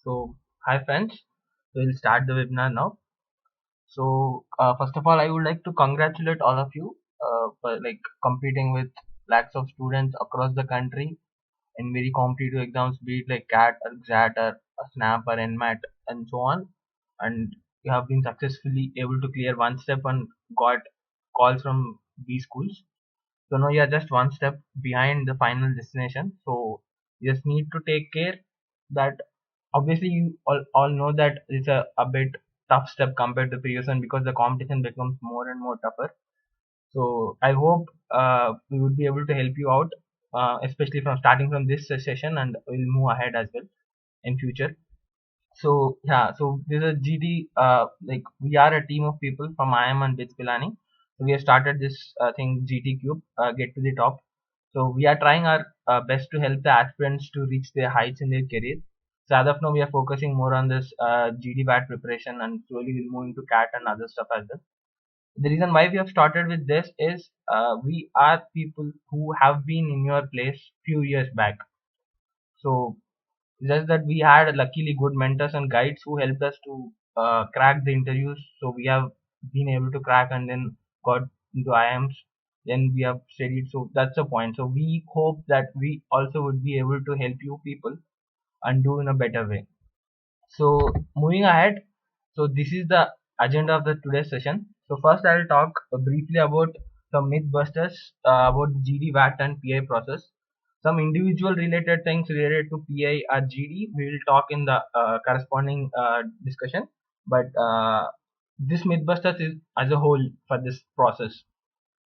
So, hi friends, we'll start the webinar now. So, first of all, I would like to congratulate all of you for competing with lakhs of students across the country in very competitive exams, be it like CAT or XAT or a SNAP or NMAT and so on. And you have been successfully able to clear one step and got calls from these schools. So now you are just one step behind the final destination. So you just need to take care that obviously you all know that it's a bit tough step compared to previous one because the competition becomes more and more tougher. So I hope we would be able to help you out, especially from starting from this session, and we'll move ahead as well in future. So yeah, so this is GD. We are a team of people from IIM and Bits-Pilani. So we have started this thing GTCube, Get to the Top. So we are trying our best to help the aspirants to reach their heights in their career. So as of now, we are focusing more on this GD-WAT preparation, and slowly we'll move into CAT and other stuff as well. The reason why we have started with this is we are people who have been in your place few years back. So just that we had luckily good mentors and guides who helped us to crack the interviews. So we have been able to crack and then got into IIMs. Then we have studied. So that's the point. So we hope that we also would be able to help you people and do in a better way. So moving ahead, so this is the agenda of the today's session. So first I'll talk briefly about some mythbusters about the GD-WAT and PI process. Some individual related things related to PI or GD we will talk in the corresponding discussion. But this mythbusters is as a whole for this process.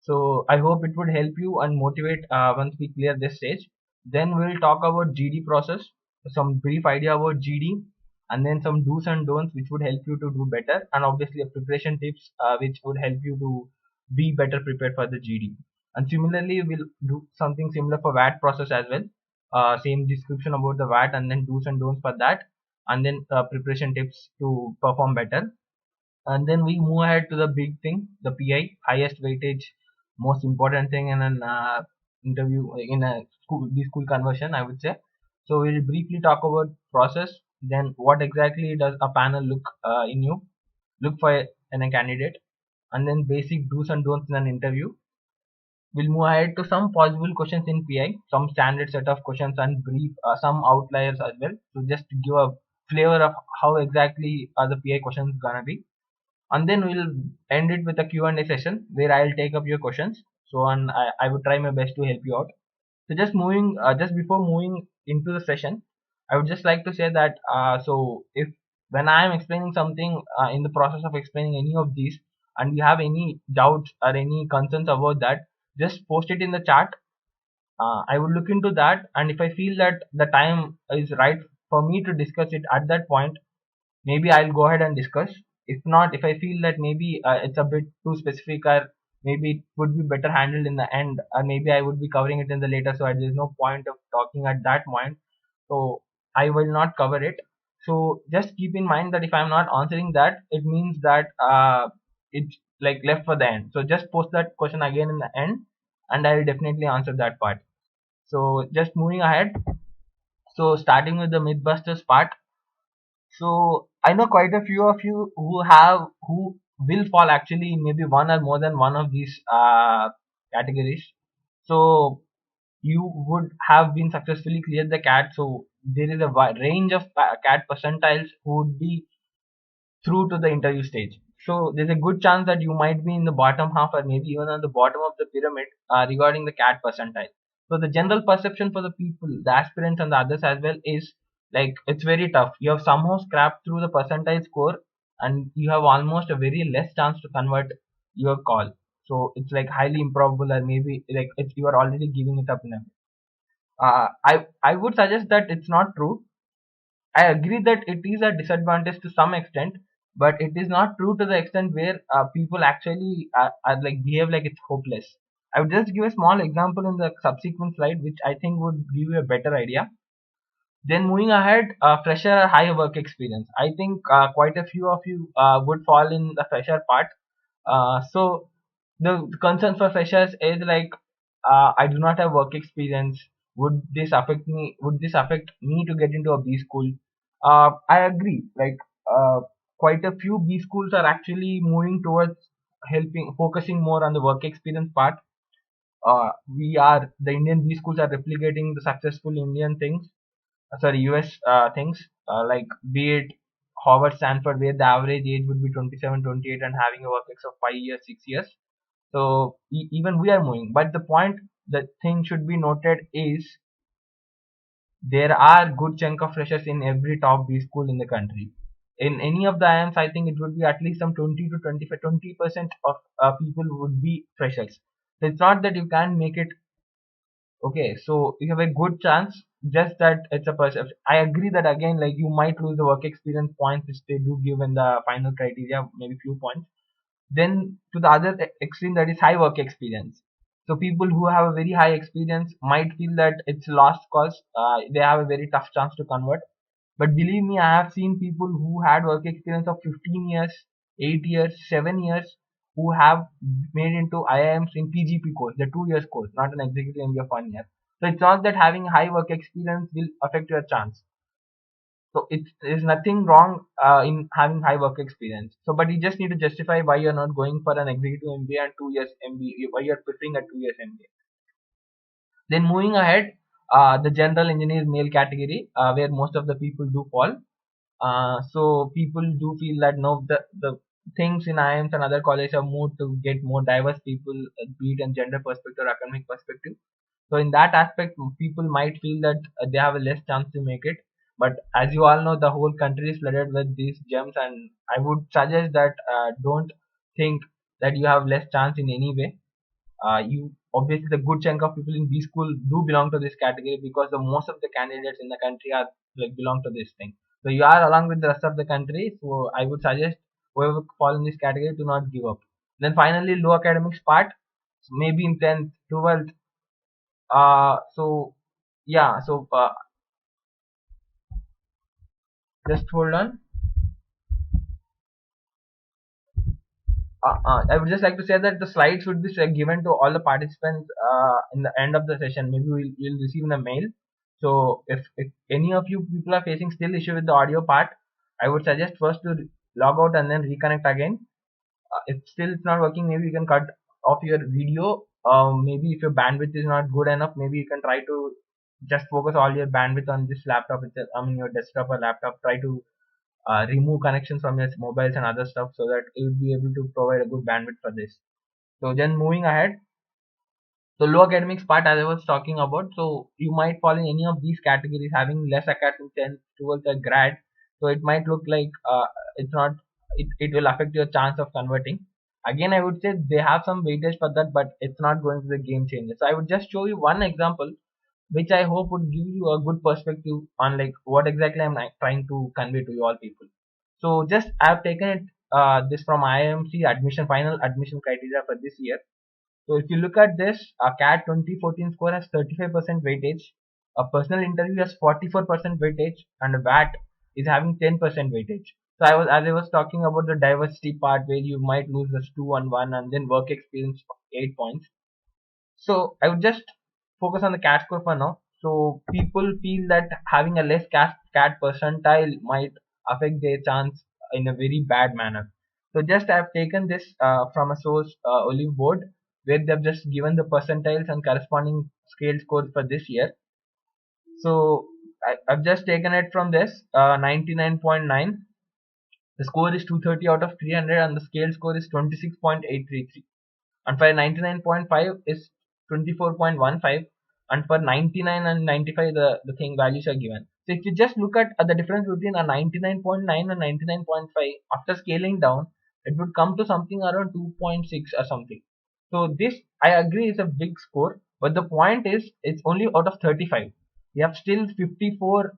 So I hope it would help you and motivate once we clear this stage. Then we'll talk about GD process, some brief idea about GD, and then some do's and don'ts which would help you to do better, and obviously a preparation tips which would help you to be better prepared for the GD. And similarly, we'll do something similar for VAT process as well. Same description about the VAT, and then do's and don'ts for that, and then preparation tips to perform better. And then we move ahead to the big thing, the PI, highest weightage, most important thing in an interview in a school conversion, I would say. So we'll briefly talk about process, then what exactly does a panel look for in a candidate, and then basic do's and don'ts in an interview. We'll move ahead to some possible questions in PI, some standard set of questions and brief some outliers as well. So just to give a flavor of how exactly are the PI questions gonna be, and then we'll end it with a Q&A session where I'll take up your questions. So and I would try my best to help you out. So just before moving into the session, I would just like to say that so if when I am explaining something in the process of explaining any of these, and you have any doubts or any concerns about that, just post it in the chat. I would look into that, and if I feel that the time is right for me to discuss it at that point, maybe I'll go ahead and discuss. If not, if I feel that maybe it's a bit too specific, or maybe it would be better handled in the end, or maybe I would be covering it in the later, so there's no point of talking at that point. So I will not cover it. So just keep in mind that if I'm not answering that, it means that it's like left for the end. So just post that question again in the end, and I will definitely answer that part. So just moving ahead. So starting with the Mythbusters part. So I know quite a few of you who will fall actually in maybe one or more than one of these categories. So you would have been successfully cleared the CAT. So there is a range of CAT percentiles who would be through to the interview stage. So there's a good chance that you might be in the bottom half or maybe even on the bottom of the pyramid regarding the CAT percentile. So the general perception for the people, the aspirants and the others as well is like it's very tough. You have somehow scrapped through the percentile score and you have almost a very less chance to convert your call. So it's like highly improbable or maybe like if you are already giving it up now. I would suggest that it's not true. I agree that it is a disadvantage to some extent, but it is not true to the extent where people actually are like behave like it's hopeless. I would just give a small example in the subsequent slide, which I think would give you a better idea. Then moving ahead, fresher or high work experience. I think quite a few of you would fall in the fresher part. So the concern for freshers is like I do not have work experience. Would this affect me? Would this affect me to get into a B school? I agree. Like quite a few B schools are actually moving towards focusing more on the work experience part. The Indian B schools are replicating the successful Indian things, US things, like be it Harvard, Stanford, where the average age would be 27, 28, and having a work ex of 5 years, 6 years. So even we are moving. But the point, the thing should be noted is there are good chunk of freshers in every top B school in the country. In any of the IIMs, I think it would be at least some 20 to 25, 20% of people would be freshers. So it's not that you can't make it. Okay, so you have a good chance. Just that it's a perception. I agree that again, like you might lose the work experience points which they do give in the final criteria, maybe few points. Then to the other extreme, that is high work experience. So people who have a very high experience might feel that it's lost cause. They have a very tough chance to convert. But believe me, I have seen people who had work experience of 15 years, 8 years, 7 years, who have made into IIMs in PGP course, the 2 years course, not an executive MBA of 1 year. So it's not that having high work experience will affect your chance. So there's nothing wrong in having high work experience. So, but you just need to justify why you're not going for an executive MBA and 2 years MBA, why you're preferring a 2 years MBA. Then moving ahead, the general engineer male category, where most of the people do fall. So people do feel that no, the things in IIMs and other colleges have moved to get more diverse people, be it in gender perspective or academic perspective. So in that aspect, people might feel that they have a less chance to make it. But as you all know, the whole country is flooded with these gems, and I would suggest that don't think that you have less chance in any way. You obviously the good chunk of people in B school do belong to this category because the most of the candidates in the country are like belong to this thing. So you are along with the rest of the country. So I would suggest whoever fall in this category to not give up. Then finally, low academics part, so maybe in 10th, 12th. So yeah, so just hold on. I would just like to say that the slides would be given to all the participants in the end of the session. Maybe you'll receive in a mail. So if any of you people are facing still issue with the audio part, I would suggest first to log out and then reconnect again. If still it's not working, maybe you can cut off your video. Maybe if your bandwidth is not good enough, maybe you can try to just focus all your bandwidth on this laptop itself. I mean your desktop or laptop. Try to remove connections from your mobiles and other stuff so that it will be able to provide a good bandwidth for this. So then moving ahead, the low academics part as I was talking about, so you might fall in any of these categories having less academic 10 towards a grad. So it might look like it's not, it will affect your chance of converting. Again, I would say they have some weightage for that, but it's not going to be a game changer. So I would just show you one example which I hope would give you a good perspective on like what exactly I'm trying to convey to you all people. So just I've taken it this from IMC admission final admission criteria for this year. So if you look at this, a CAT 2014 score has 35% weightage, a personal interview has 44% weightage, and a VAT is having 10% weightage. So as I was talking about the diversity part where you might lose this 2 on 1 and then work experience 8 points. So I would just focus on the CAT score for now. So people feel that having a less CAT percentile might affect their chance in a very bad manner. So just I've taken this from a source Olive board where they've just given the percentiles and corresponding scale scores for this year. So I've just taken it from this 99.9. The score is 230 out of 300 and the scale score is 26.833. And for 99.5 is 24.15, and for 99 and 95 the thing values are given. So if you just look at the difference between a 99.9 and 99.5 after scaling down, it would come to something around 2.6 or something. So this I agree is a big score, but the point is it's only out of 35. You have still 54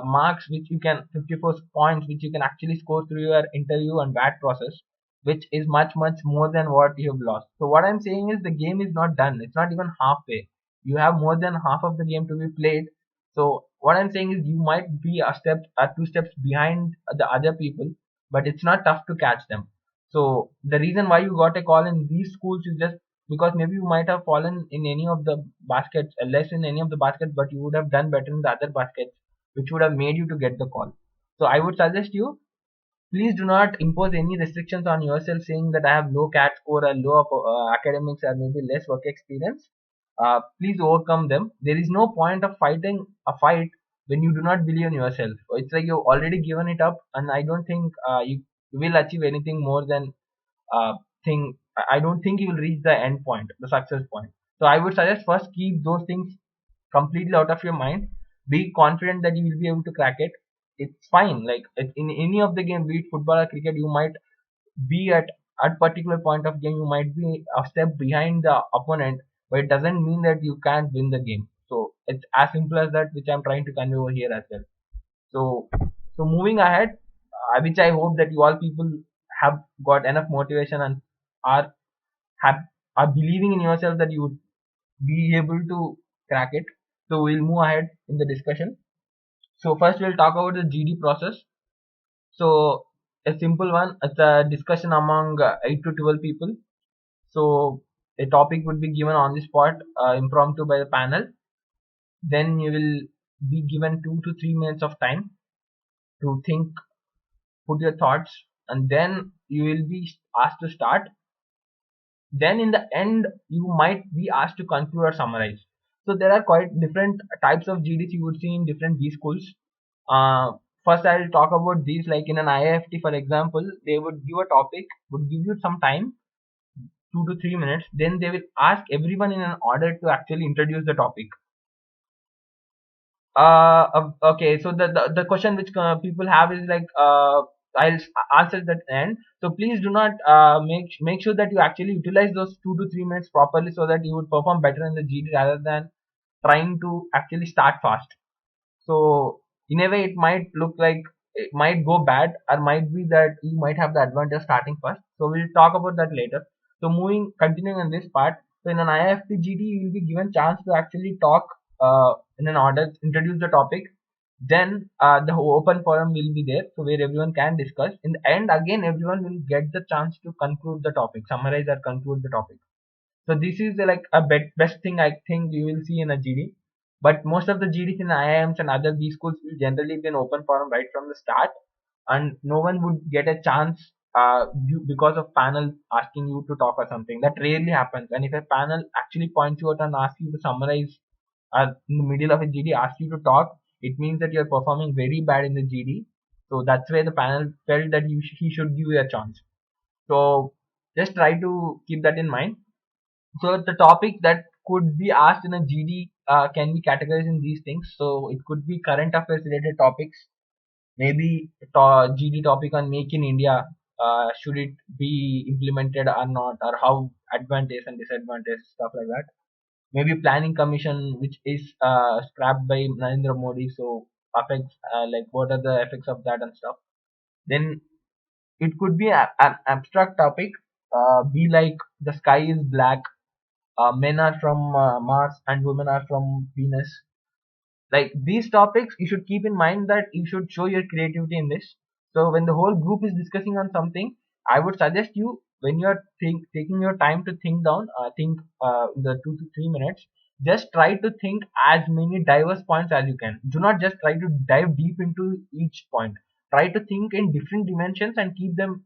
marks which you can 54 points which you can actually score through your interview and VAT process, which is much more than what you have lost. So what I'm saying is the game is not done. It's not even halfway. You have more than half of the game to be played. So what I'm saying is you might be a step or two steps behind the other people, but it's not tough to catch them. So the reason why you got a call in these schools is just because maybe you might have fallen in any of the baskets, less in any of the baskets, but you would have done better in the other baskets, which would have made you to get the call. So I would suggest you, please do not impose any restrictions on yourself saying that I have low CAT score or low academics or maybe less work experience. Please overcome them. There is no point of fighting a fight when you do not believe in yourself. It's like you've already given it up, and I don't think you will achieve anything more than thing. I don't think you will reach the end point, the success point. So I would suggest first keep those things completely out of your mind. Be confident that you will be able to crack it. It's fine. Like in any of the game, be it football or cricket, you might be at particular point of game, you might be a step behind the opponent, but it doesn't mean that you can't win the game. So it's as simple as that, which I'm trying to convey over here as well. So so moving ahead, which I hope that you all people have got enough motivation and are have are believing in yourself that you would be able to crack it. So we'll move ahead in the discussion. So first we'll talk about the GD process. So a simple one, it's a discussion among 8 to 12 people. So a topic would be given on the spot, impromptu by the panel. Then you will be given 2 to 3 minutes of time to think, put your thoughts, and then you will be asked to start. Then in the end, you might be asked to conclude or summarize. So there are quite different types of GDs you would see in different B schools. First, I'll talk about these. Like in an IIFT, for example, they would give a topic, would give you some time, 2 to 3 minutes. Then they will ask everyone in an order to actually introduce the topic. Okay, so the question which people have is like, I'll answer that end. So please do not make sure that you actually utilize those 2 to 3 minutes properly, so that you would perform better in the GD rather than trying to actually start fast. So in a way, it might look like it might go bad, or might be that you might have the advantage starting first. So we'll talk about that later. So continuing on this part. So in an IIFT GD, you will be given chance to actually talk in an order, introduce the topic. Then the open forum will be there, so where everyone can discuss. In the end, again, everyone will get the chance to conclude the topic, summarize or conclude the topic. So this is like a best thing I think you will see in a GD. But most of the GDs in IIMs and other B schools will generally be an open forum right from the start, and no one would get a chance because of panel asking you to talk or something. That rarely happens. And if a panel actually points you out and asks you to summarize, in the middle of a GD asks you to talk, it means that you're performing very bad in the GD. So that's why the panel felt that he should give you a chance. So just try to keep that in mind. So the topic that could be asked in a GD can be categorized in these things. So it could be current affairs related topics, maybe GD topic on Make in India. Should it be implemented or not, or how advantage and disadvantage, stuff like that. Maybe planning commission, which is scrapped by Narendra Modi. So affects like what are the effects of that and stuff. Then it could be an abstract topic. Be like the sky is black, men are from Mars and women are from Venus. Like these topics, you should keep in mind that you should show your creativity in this. So when the whole group is discussing on something, I would suggest you, when you're taking your time to think down, think the 2 to 3 minutes, just try to think as many diverse points as you can. Do not just try to dive deep into each point. Try to think in different dimensions and keep them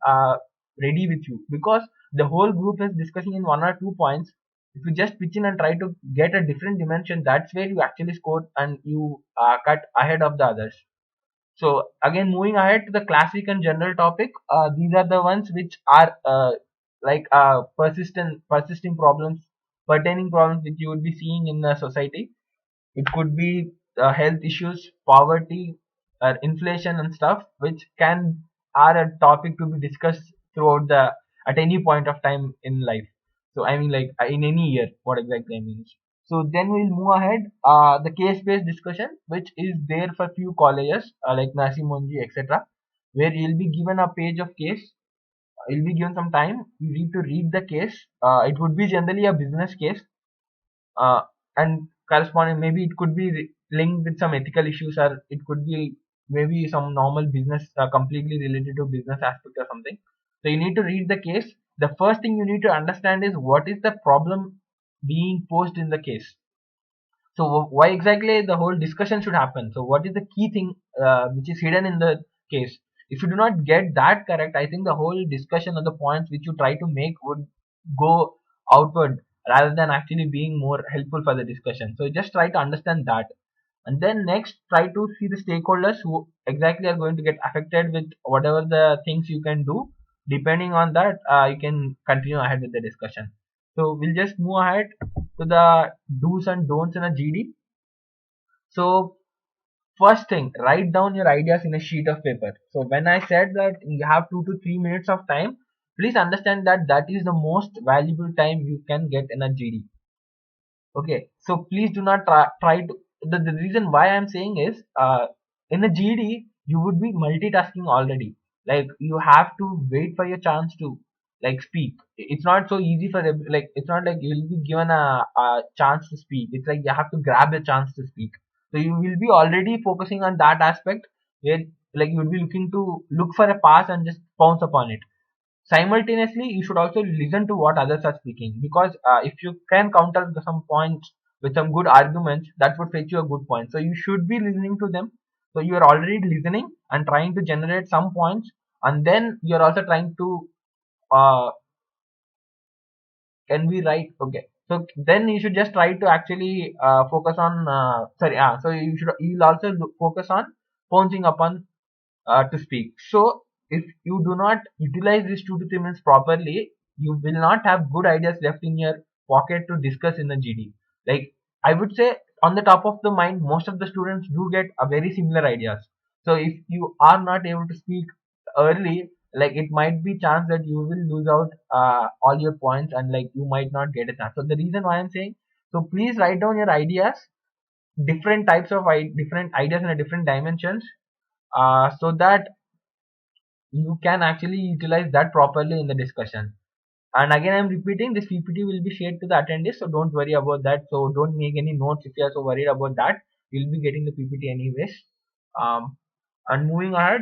ready with you, because the whole group is discussing in 1 or 2 points. If you just pitch in and try to get a different dimension, that's where you actually score and you cut ahead of the others. So again, moving ahead to the classic and general topic, these are the ones which are like persisting problems, pertaining problems which you would be seeing in the society. It could be health issues, poverty, inflation and stuff, which can are a topic to be discussed throughout the at any point of time in life. So I mean, like in any year, what exactly I mean. So then we'll move ahead. The case-based discussion, which is there for few colleges like Nasimonji, etc., where you'll be given a page of case. You'll be given some time. You need to read the case. It would be generally a business case, uh, and corresponding, maybe it could be linked with some ethical issues, or it could be maybe some normal business, completely related to business aspect or something. So you need to read the case. The first thing you need to understand is what is the problem being posed in the case. So why exactly the whole discussion should happen. So what is the key thing which is hidden in the case. If you do not get that correct, I think the whole discussion or the points which you try to make would go outward rather than actually being more helpful for the discussion. So just try to understand that. And then next, try to see the stakeholders who exactly are going to get affected with whatever the things you can do. Depending on that, you can continue ahead with the discussion. So we'll just move ahead to the do's and don'ts in a GD. So first thing, write down your ideas in a sheet of paper. So when I said that you have 2 to 3 minutes of time, please understand that that is the most valuable time you can get in a GD. Okay, so please do not try to. The reason why I'm saying is, in a GD, you would be multitasking already. Like you have to wait for your chance to like speak. It's not so easy for like it's not like you'll be given a chance to speak. It's like you have to grab a chance to speak. So you will be already focusing on that aspect where like you would be looking to look for a pass and just pounce upon it. Simultaneously, you should also listen to what others are speaking, because if you can counter some points with some good arguments, that would fetch you a good point. So you should be listening to them. So you are already listening and trying to generate some points, and then you're also trying to uh, can we write? Okay, so then you should just try to actually focus on so you'll also focus on pouncing upon to speak. So if you do not utilize these 2 to 3 minutes properly, you will not have good ideas left in your pocket to discuss in the GD. Like I would say, on the top of the mind, most of the students do get a very similar ideas. So if you are not able to speak early, like it might be chance that you will lose out all your points, and like you might not get a chance. So the reason why I'm saying, so please write down your ideas, different types of different ideas in a different dimensions, so that you can actually utilize that properly in the discussion. And again, I'm repeating, this PPT will be shared to the attendees, so don't worry about that. So don't make any notes if you are so worried about that. You'll be getting the PPT anyways. And moving ahead,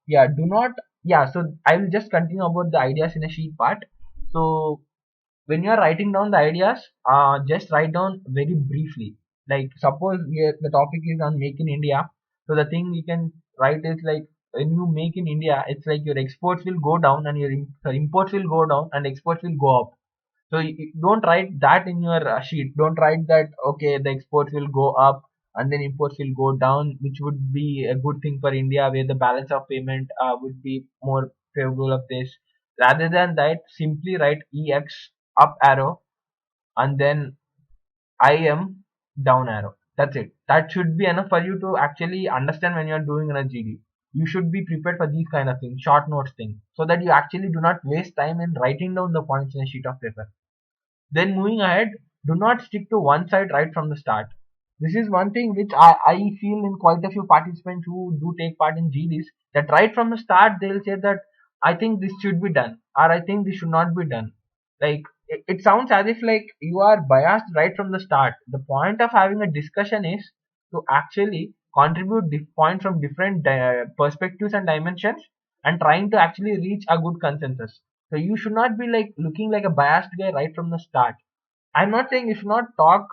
yeah, do not, yeah, so I will just continue about the ideas in a sheet part. So when you are writing down the ideas, just write down very briefly. Like suppose the topic is on make in India. So the thing you can write is like, when you make in India, it's like your exports will go down and your imports will go down and exports will go up. So don't write that in your sheet. Don't write that, okay, the exports will go up and then imports will go down, which would be a good thing for India, where the balance of payment would be more favorable of this. Rather than that, simply write EX up arrow and then IM down arrow. That's it. That should be enough for you to actually understand when you are doing in a GD. You should be prepared for these kind of things, short notes things, so that you actually do not waste time in writing down the points in a sheet of paper. Then moving ahead, do not stick to one side right from the start. This is one thing which I feel in quite a few participants who do take part in GDs, that right from the start they'll say that I think this should be done or I think this should not be done. Like it sounds as if like you are biased right from the start. The point of having a discussion is to actually contribute points from different perspectives and dimensions, and trying to actually reach a good consensus. So you should not be like looking like a biased guy right from the start. I'm not saying you should not talk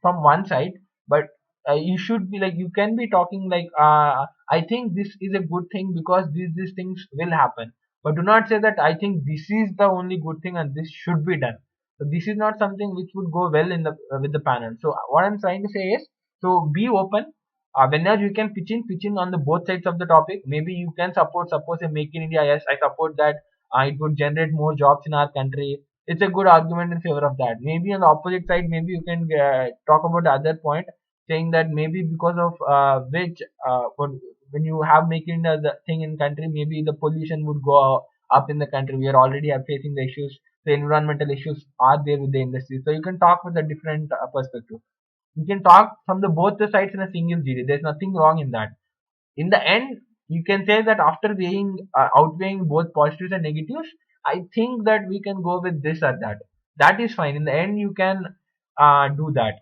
from one side, but you should be like, you can be talking like, I think this is a good thing because these things will happen. But do not say that I think this is the only good thing and this should be done. So this is not something which would go well in the with the panel. So what I'm trying to say is, so be open. Whenever you can pitch in on the both sides of the topic. Maybe you can suppose a make in India. Yes, I support that. It would generate more jobs in our country. It's a good argument in favor of that. Maybe on the opposite side, maybe you can talk about the other point, saying that maybe because of which when you have making the thing in country, maybe the pollution would go up in the country. We are already facing the issues. The environmental issues are there with the industry. So you can talk with a different perspective. You can talk from the both the sides in a single GD. There's nothing wrong in that. In the end, you can say that after outweighing both positives and negatives, I think that we can go with this or that. That is fine. In the end, you can do that.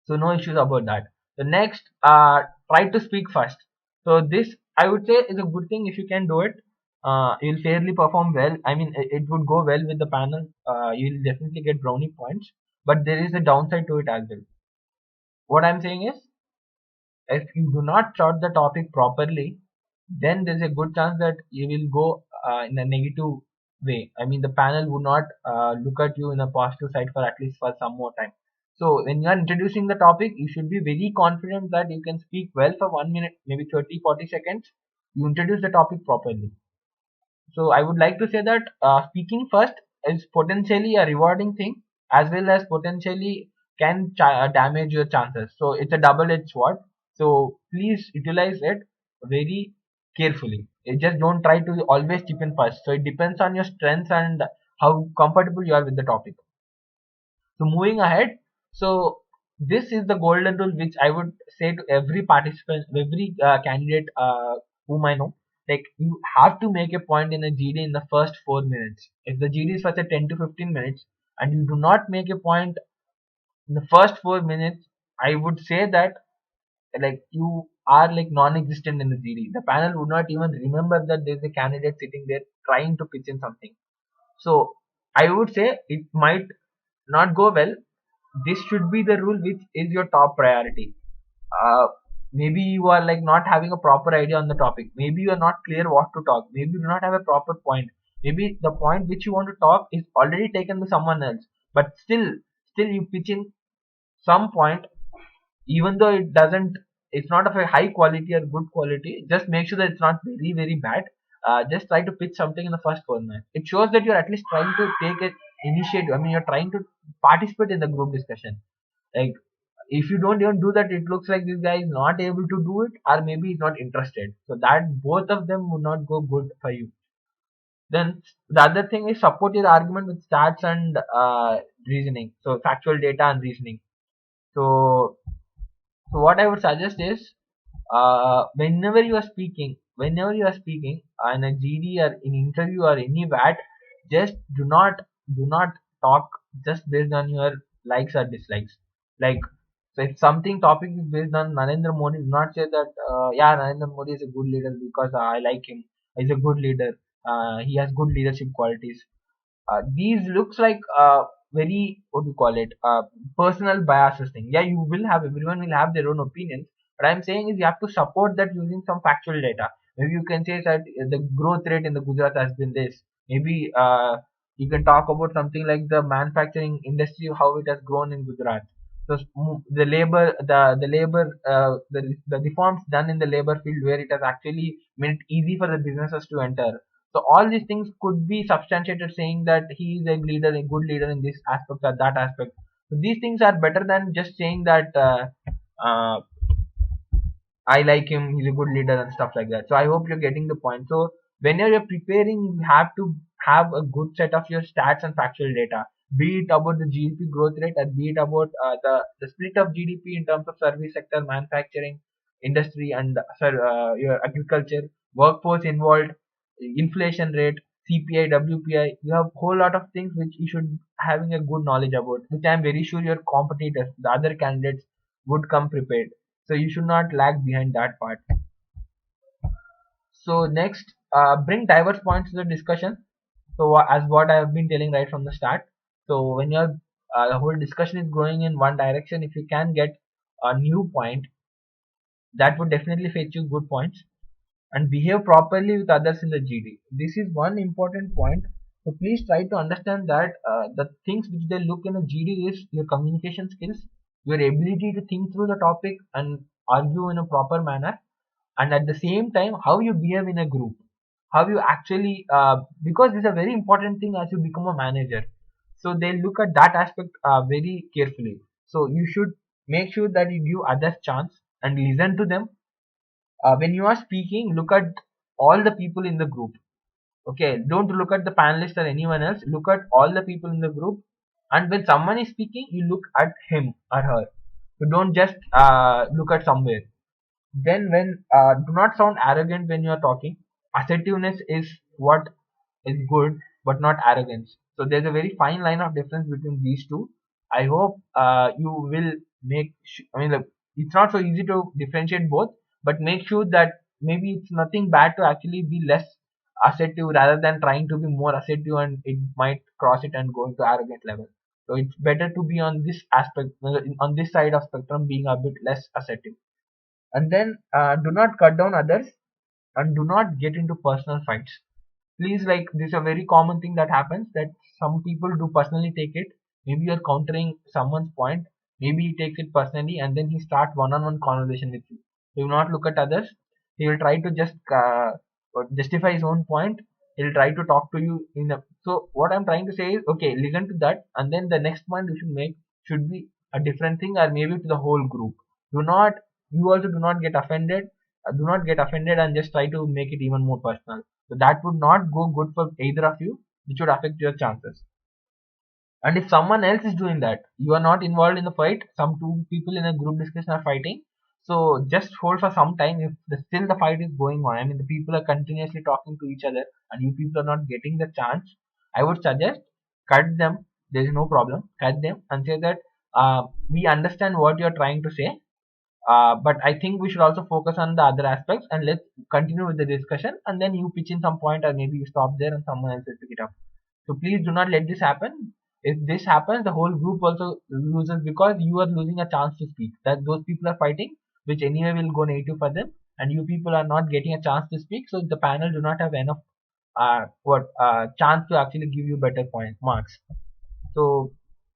So no issues about that. The next, try to speak first. So this, I would say, is a good thing if you can do it. You'll fairly perform well. I mean, it would go well with the panel. You'll definitely get brownie points. But there is a downside to it as well. What I'm saying is, If you do not chart the topic properly, then there's a good chance that you will go in a negative way. I mean, the panel would not look at you in a positive side for at least for some more time. So when you are introducing the topic, you should be very confident that you can speak well for 1 minute, maybe 30, 40 seconds. You introduce the topic properly. So I would like to say that speaking first is potentially a rewarding thing, as well as potentially can damage your chances. So it's a double-edged sword. So please utilize it very carefully. You just don't try to always chip in first. So it depends on your strengths and how comfortable you are with the topic. So moving ahead, so this is the golden rule which I would say to every participant, every candidate whom I know. Like you have to make a point in a GD in the first 4 minutes. If the GD is for say 10 to 15 minutes and you do not make a point in the first 4 minutes, I would say that like you are like non-existent in the GD. The panel would not even remember that there is a candidate sitting there trying to pitch in something. So I would say it might not go well. This should be the rule which is your top priority. Maybe you are like not having a proper idea on the topic. Maybe you are not clear what to talk. Maybe you do not have a proper point. Maybe the point which you want to talk is already taken by someone else. But still you pitch in some point, even though it's not of a high quality or good quality. Just make sure that it's not very bad. Just try to pitch something in the first 4 minutes. It shows that you're at least trying to take an initiative. I mean, you're trying to participate in the group discussion. Like if you don't even do that, it looks like this guy is not able to do it, or maybe he's not interested. So that both of them would not go good for you. Then the other thing is support your argument with stats and reasoning. So factual data and reasoning. So what I would suggest is whenever you are speaking in a GD or in interview or any VAT, just do not talk just based on your likes or dislikes. Like so if something topic is based on Narendra Modi, do not say that yeah, Narendra Modi is a good leader because I like him. He's a good leader. He has good leadership qualities. These looks like very what do you call it, personal biases thing. Yeah, you will have, everyone will have their own opinions, but I'm saying is you have to support that using some factual data. Maybe you can say that the growth rate in the Gujarat has been this. Maybe you can talk about something like the manufacturing industry, how it has grown in Gujarat. So the reforms done in the labor field where it has actually made it easy for the businesses to enter. So all these things could be substantiated saying that he is a leader, a good leader in this aspect or that aspect. So these things are better than just saying that uh, I like him, he's a good leader and stuff like that. So I hope you're getting the point. So whenever you're preparing, you have to have a good set of your stats and factual data. Be it about the GDP growth rate or be it about the split of GDP in terms of service sector, manufacturing, industry and your agriculture, workforce involved, inflation rate, CPI, WPI. You have a whole lot of things which you should having a good knowledge about, which I'm very sure your competitors, the other candidates would come prepared. So you should not lag behind that part. So next, bring diverse points to the discussion. So as what I have been telling right from the start. So when your the whole discussion is going in one direction, if you can get a new point, that would definitely fetch you good points. And behave properly with others in the GD. This is one important point. So please try to understand that the things which they look in a GD is your communication skills, your ability to think through the topic and argue in a proper manner, and at the same time how you behave in a group, how you actually because this is a very important thing as you become a manager. So they look at that aspect very carefully. So you should make sure that you give others chance and listen to them. When you are speaking, look at all the people in the group. Okay, don't look at the panelist or anyone else. Look at all the people in the group, and when someone is speaking, you look at him or her. So don't just look at somewhere. Then when do not sound arrogant when you are talking. Assertiveness is what is good, but not arrogance. So there's a very fine line of difference between these two. I hope you will I mean, like, it's not so easy to differentiate both, but make sure that maybe it's nothing bad to actually be less assertive rather than trying to be more assertive, and it might cross it and go into arrogant level. So it's better to be on this aspect, on this side of spectrum, being a bit less assertive. And then do not cut down others, and do not get into personal fights. Please, like, this is a very common thing that happens, that some people do personally take it. Maybe you're countering someone's point, maybe he takes it personally, and then he start one-on-one conversation with you. He will not look at others. He will try to just justify his own point. He'll try to talk to you in a, so what I'm trying to say is, okay, listen to that, and then the next point you should make should be a different thing, or maybe to the whole group. Do not, you also do not get offended. Do not get offended and just try to make it even more personal. So that would not go good for either of you, which would affect your chances. And if someone else is doing that, you are not involved in the fight, some two people in a group discussion are fighting, so just hold for some time. If still the fight is going on, I mean the people are continuously talking to each other and you people are not getting the chance, I would suggest cut them. There is no problem. Cut them and say that we understand what you are trying to say, but I think we should also focus on the other aspects, and let's continue with the discussion, and then you pitch in some point, or maybe you stop there and someone else will pick it up. So please do not let this happen. If this happens, the whole group also loses, because you are losing a chance to speak. That those people are fighting, which anyway will go negative for them, and you people are not getting a chance to speak. So the panel do not have enough chance to actually give you better point marks. So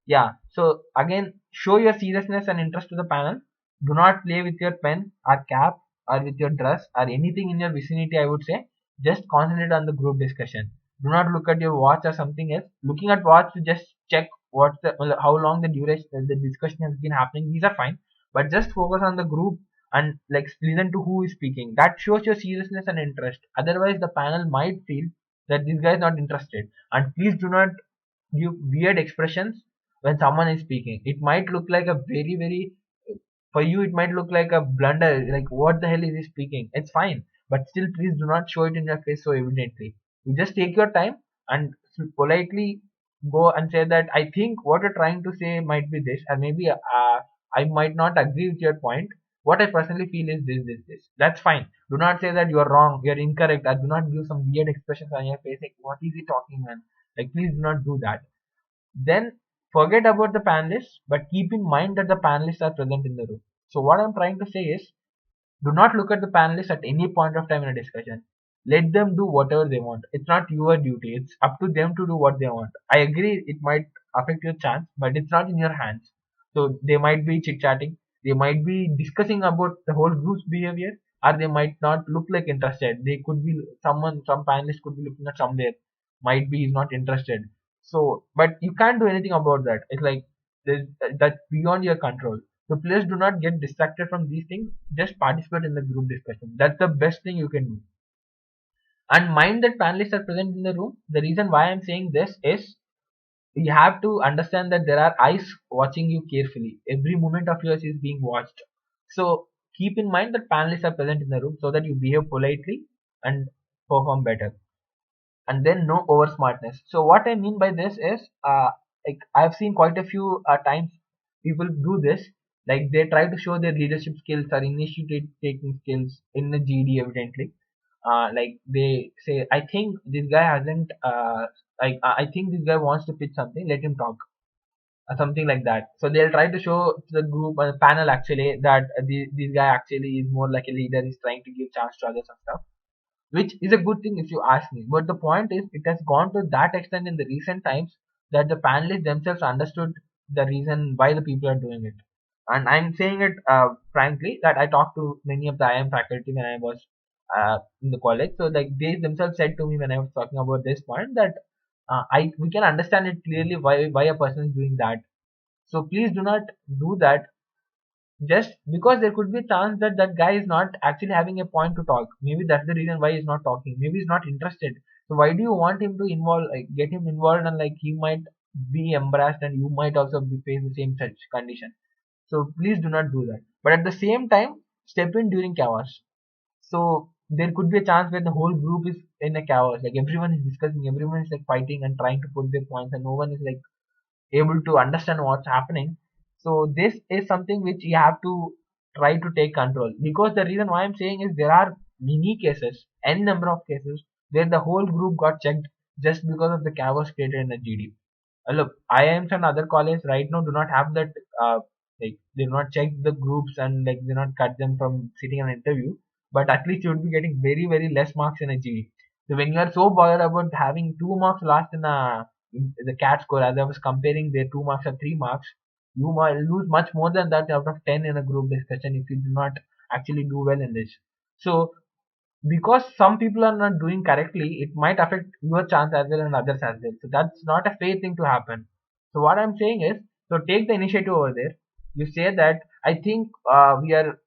yeah, so again, show your seriousness and interest to the panel. Do not play with your pen or cap or with your dress or anything in your vicinity, I would say. Just concentrate on the group discussion. Do not look at your watch or something else. Looking at watch to just check what's the, how long the duration the discussion has been happening, these are fine. But just focus on the group and like listen to who is speaking. That shows your seriousness and interest. Otherwise the panel might feel that this guy is not interested. And please do not give weird expressions when someone is speaking. It might look like a very, for you it might look like a blunder, like what the hell is he speaking. It's fine, but still please do not show it in your face so evidently. You just take your time and politely go and say that I think what you're trying to say might be this, and maybe I might not agree with your point. What I personally feel is this. That's fine. Do not say that you are wrong, you are incorrect, or do not give some weird expressions on your face like what is he talking, man. Like please do not do that. Then forget about the panelists, but keep in mind that the panelists are present in the room. So what I'm trying to say is, do not look at the panelists at any point of time in a discussion. Let them do whatever they want. It's not your duty. It's up to them to do what they want. I agree it might affect your chance, but it's not in your hands. So they might be chit chatting, they might be discussing about the whole group's behavior, or they might not look like interested. They could be some panelists could be looking at somewhere, might be he's not interested. So, but you can't do anything about that. It's like that's beyond your control. So please do not get distracted from these things. Just participate in the group discussion. That's the best thing you can do. And mind that panelists are present in the room. The reason why I'm saying this is you have to understand that there are eyes watching you carefully. Every moment of yours is being watched. So keep in mind that panelists are present in the room so that you behave politely and perform better. And then no over smartness. So what I mean by this is, like I've seen quite a few times people do this. Like they try to show their leadership skills or initiative taking skills in the GD evidently. Like they say, I think this guy hasn't. Like I think this guy wants to pitch something. Let him talk. Something like that. So they'll try to show to the group panel actually that this guy actually is more like a leader. He's trying to give chance to others and stuff, which is a good thing if you ask me. But the point is, it has gone to that extent in the recent times that the panelists themselves understood the reason why the people are doing it. And I'm saying it frankly that I talked to many of the IIM faculty when I was in the college. So like they themselves said to me when I was talking about this point that I we can understand it clearly why a person is doing that. So please do not do that just because there could be a chance that that guy is not actually having a point to talk. Maybe that's the reason why he's not talking. Maybe he's not interested. So why do you want him to involve, like, get him involved, and like he might be embarrassed and you might also be face the same such condition. So please do not do that. But at the same time, step in during chaos. So there could be a chance where the whole group is in a chaos. Like everyone is discussing, everyone is like fighting and trying to put their points, and no one is like able to understand what's happening. So this is something which you have to try to take control, because the reason why I'm saying is there are many cases, n number of cases where the whole group got checked just because of the chaos created in the GD. Look, IIMs and other colleges right now do not have that Like they do not check the groups and like they not cut them from sitting an interview, but at least you would be getting very less marks in a GD. So when you are so bothered about having 2 marks last in the CAT score, as I was comparing their 2 marks or 3 marks, you might lose much more than that out of 10 in a group discussion if you do not actually do well in this. So because some people are not doing correctly, it might affect your chance as well and others as well. So that's not a fair thing to happen. So what I'm saying is, so take the initiative over there. You say that I think we are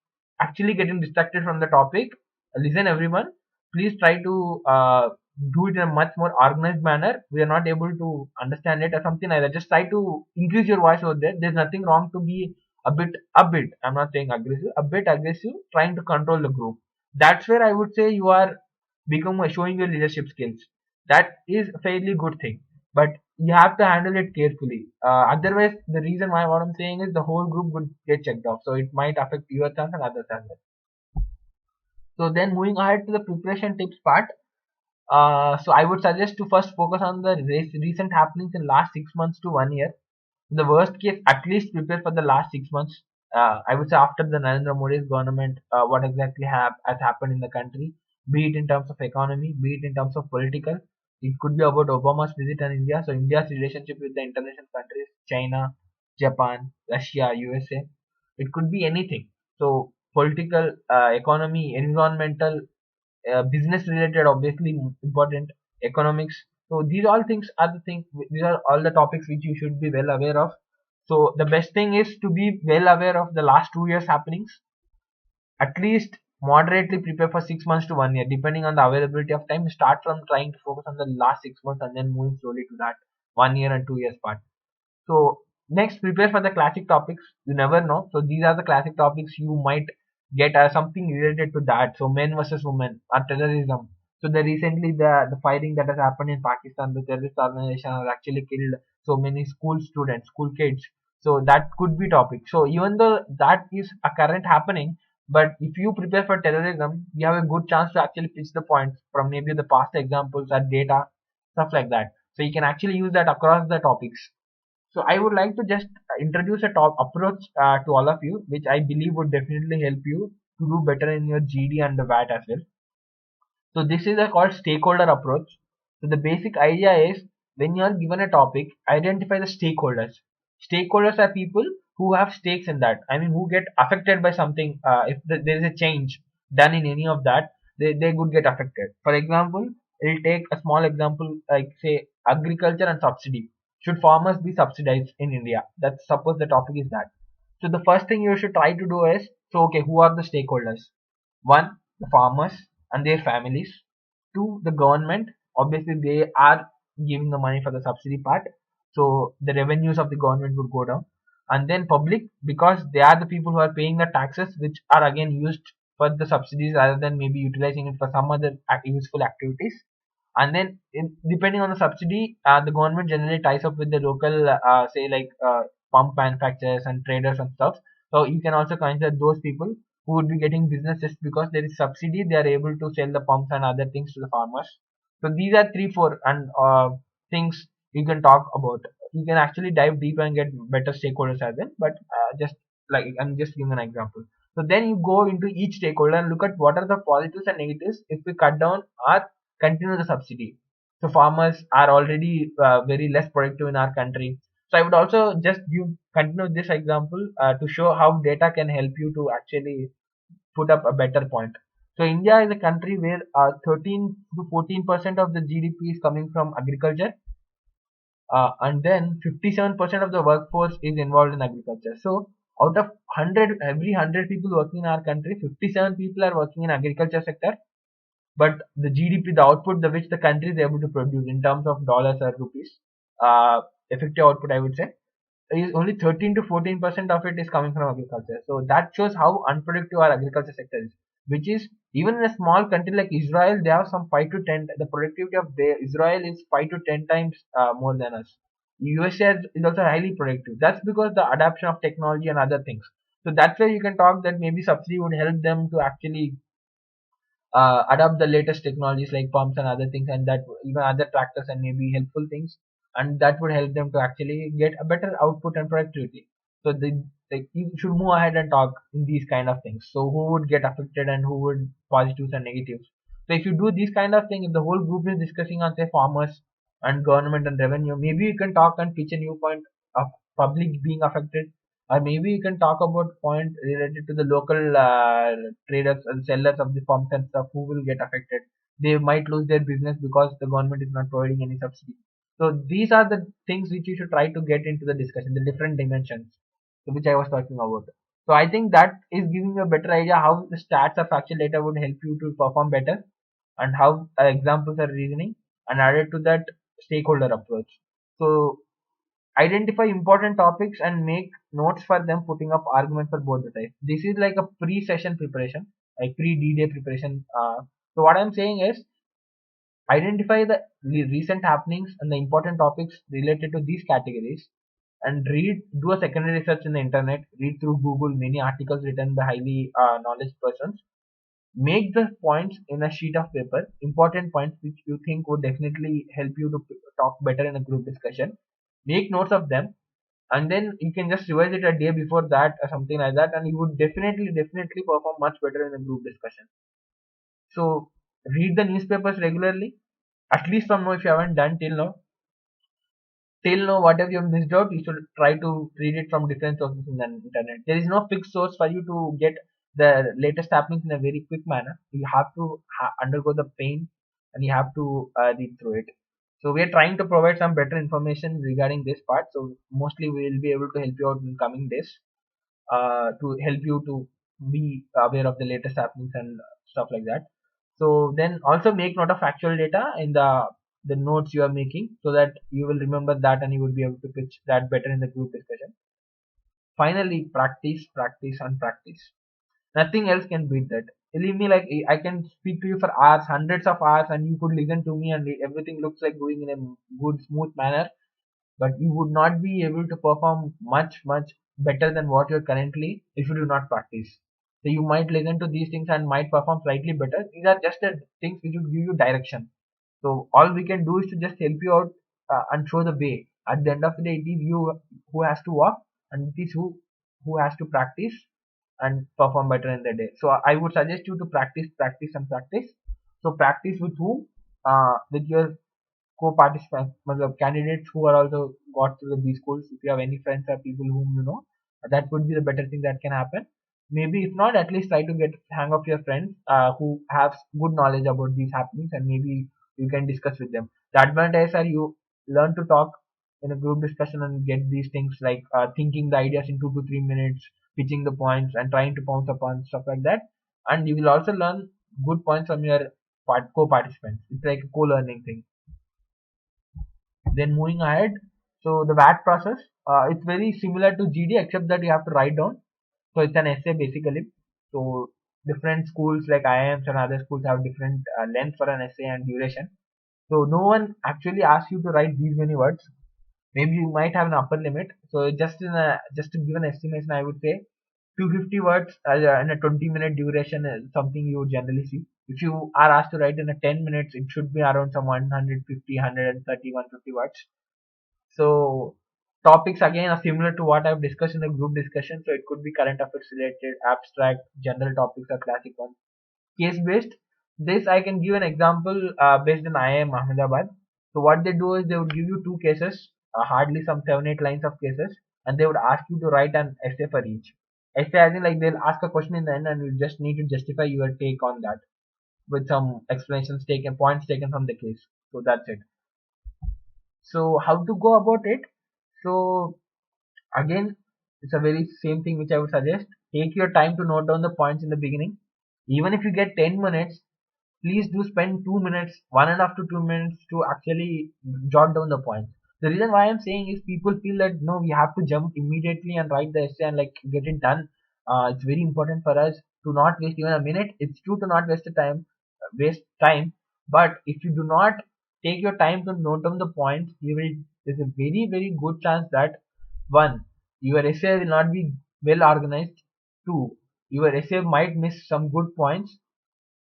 actually getting distracted from the topic. Listen, everyone. Please try to do it in a much more organized manner. We are not able to understand it or something like that. Just try to increase your voice over there. There's nothing wrong to be a bit. I'm not saying aggressive. A bit aggressive, trying to control the group. That's where I would say you are showing your leadership skills. That is a fairly good thing, but you have to handle it carefully. Otherwise, the reason why what I'm saying is the whole group would get checked off, so it might affect your chance and others as well. So then moving ahead to the preparation tips part. So I would suggest to first focus on the recent happenings in last 6 months to 1 year. In the worst case, at least prepare for the last 6 months. I would say after the Narendra Modi's government, what exactly has happened in the country, be it in terms of economy, be it in terms of political. It could be about Obama's visit in India. So India's relationship with the international countries, China, Japan, Russia, USA. It could be anything. So political, economy, environmental, business related, obviously important, economics. So these all things are the things, these are all the topics which you should be well aware of. So the best thing is to be well aware of the last 2 years happenings. At least moderately prepare for 6 months to 1 year, depending on the availability of time. Start from trying to focus on the last 6 months and then moving slowly to that 1 year and 2 years part. So next, prepare for the classic topics. You never know. So these are the classic topics you might get something related to that. So men versus women or terrorism. So the recently the fighting that has happened in Pakistan, the terrorist organization has actually killed so many school students, school kids. So that could be topic. So even though that is a current happening, but if you prepare for terrorism, you have a good chance to actually pitch the points from maybe the past examples or data, stuff like that. So you can actually use that across the topics. So I would like to just introduce a top approach to all of you, which I believe would definitely help you to do better in your GD and the VAT as well. So this is a called stakeholder approach. So the basic idea is when you are given a topic, identify the stakeholders. Stakeholders are people who have stakes in that. I mean, who get affected by something. If there is a change done in any of that, they could get affected. For example, we'll take a small example like say agriculture and subsidy. Should farmers be subsidized in India? That's suppose the topic is that. So the first thing you should try to do is, so okay, who are the stakeholders? One, the farmers and their families. Two, the government. Obviously, they are giving the money for the subsidy part, so the revenues of the government would go down. And then public, because they are the people who are paying the taxes, which are again used for the subsidies rather than maybe utilizing it for some other useful activities. And then depending on the subsidy, the government generally ties up with the local say like pump manufacturers and traders and stuff. So you can also consider those people who would be getting business just because there is subsidy, they are able to sell the pumps and other things to the farmers. So these are 3 4 and things you can talk about. You can actually dive deep and get better stakeholders as well, but just like I'm just giving an example. So then you go into each stakeholder and look at what are the positives and negatives if we cut down or continue the subsidy. So farmers are already very less productive in our country. So I would also just continue this example to show how data can help you to actually put up a better point. So India is a country where 13 to 14% of the GDP is coming from agriculture, and then 57% of the workforce is involved in agriculture. So out of 100, every 100 people working in our country, 57 people are working in agriculture sector, but the GDP, the output the which the country is able to produce in terms of dollars or rupees, effective output, I would say, is only 13 to 14% of it is coming from agriculture. So that shows how unproductive our agriculture sector is. Which is even in a small country like Israel, they have some 5 to 10. The productivity of Israel is 5 to 10 times more than us. USA is also highly productive. That's because the adoption of technology and other things. So that's where you can talk that maybe subsidy would help them to actually adopt the latest technologies like pumps and other things, and that even other tractors and maybe helpful things, and that would help them to actually get a better output and productivity. So like you should move ahead and talk in these kind of things. So who would get affected and who would positives and negatives. So if you do these kind of thing, if the whole group is discussing on say farmers and government and revenue, maybe you can talk and pitch a new point of public being affected, or maybe you can talk about point related to the local traders and sellers of the farms and stuff who will get affected. They might lose their business because the government is not providing any subsidy. So these are the things which you should try to get into the discussion, the different dimensions which I was talking about. So I think that is giving you a better idea how the stats of actual data would help you to perform better, and how examples are reasoning, and added to that stakeholder approach. So identify important topics and make notes for them, putting up arguments for both the sides. This is like a pre-session preparation, like pre-D-Day preparation. So what I'm saying is identify the recent happenings and the important topics related to these categories, and do a secondary research in the internet, read through Google, many articles written by highly knowledge persons. Make the points in a sheet of paper, important points which you think would definitely help you to talk better in a group discussion. Make notes of them, and then you can just revise it a day before that or something like that, and you would definitely perform much better in a group discussion. So read the newspapers regularly, at least from now. If you haven't done till now whatever you have missed out, you should try to read it from different sources in the internet. There is no fixed source for you to get the latest happenings in a very quick manner. You have to undergo the pain, and you have to read through it. So we are trying to provide some better information regarding this part, so mostly we will be able to help you out in coming days, to help you to be aware of the latest happenings and stuff like that. So then also make note of actual data in the notes you are making, so that you will remember that and you will be able to pitch that better in the group discussion. Finally, practice and practice. Nothing else can beat that. Believe me, like I can speak to you for hours, hundreds of hours, and you could listen to me, and everything looks like going in a good, smooth manner, but you would not be able to perform much better than what you're currently if you do not practice. So you might listen to these things and might perform slightly better. These are just the things which will give you direction. So all we can do is to just help you out, and show the way. At the end of the day, it is you who has to walk, and it is who has to practice and perform better in the day. So I would suggest you to practice and practice. So practice with whom? With your co-participants, candidates who are also got to the B schools. If you have any friends or people whom you know, that would be the better thing that can happen. Maybe if not, at least try to get hang of your friends who have good knowledge about these happenings, and maybe you can discuss with them. The advantage are you learn to talk in a group discussion and get these things like thinking the ideas in 2 to 3 minutes, pitching the points and trying to pounce upon stuff like that. And you will also learn good points from your co-participants. It's like a co-learning thing. Then moving ahead, so the VAT process, it's very similar to GD except that you have to write down. So it's an essay basically. So different schools like IIMs and other schools have different length for an essay and duration. So no one actually asks you to write these many words. Maybe you might have an upper limit. So just to give an estimation, I would say 250 words in a 20-minute duration is something you generally see. If you are asked to write in a 10 minutes, it should be around some 150, 130, 150 words. So topics again are similar to what I've discussed in the group discussion. So it could be current affairs related, abstract, general topics or classic ones. Case based. This I can give an example based in IIM Ahmedabad. So what they do is they would give you two cases, hardly some 7-8 lines of cases, and they would ask you to write an essay for each. Essay as in like they'll ask a question in the end, and you just need to justify your take on that with some explanations taken, points taken from the case. So that's it. So how to go about it? So again, it's a very same thing which I would suggest. Take your time to note down the points in the beginning. Even if you get 10 minutes, please do spend 2 minutes, 1.5 to 2 minutes to actually jot down the points. The reason why I'm saying is people feel that no, we have to jump immediately and write the essay and like get it done. It's very important for us to not waste even a minute. It's true to not waste time. But if you do not take your time to note down the points, there's a very good chance that one, your essay will not be well organized. Two, your essay might miss some good points.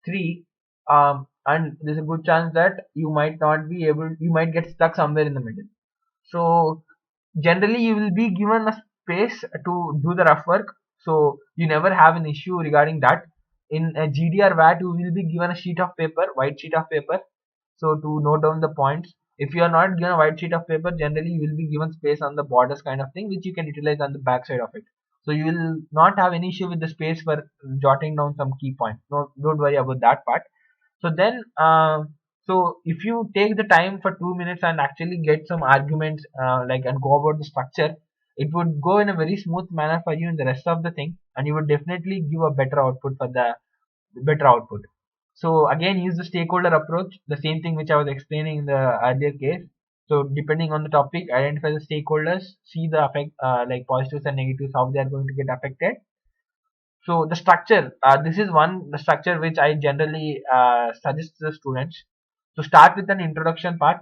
Three, and there's a good chance that you might get stuck somewhere in the middle. So generally you will be given a space to do the rough work, so you never have an issue regarding that. In a GD or VAT, you will be given a sheet of paper, white sheet of paper, so to note down the points. If you are not given a white sheet of paper, generally you will be given space on the borders kind of thing, which you can utilize on the back side of it. So you will not have any issue with the space for jotting down some key points. No, don't worry about that part. So then, so if you take the time for 2 minutes and actually get some arguments, and go about the structure, it would go in a very smooth manner for you in the rest of the thing, and you would definitely give a better output for the better output. So again, use the stakeholder approach, the same thing which I was explaining in the earlier case. So depending on the topic, identify the stakeholders, see the effect, like positives and negatives, how they are going to get affected. So the structure, this is the structure which I generally suggest to the students. So start with an introduction part.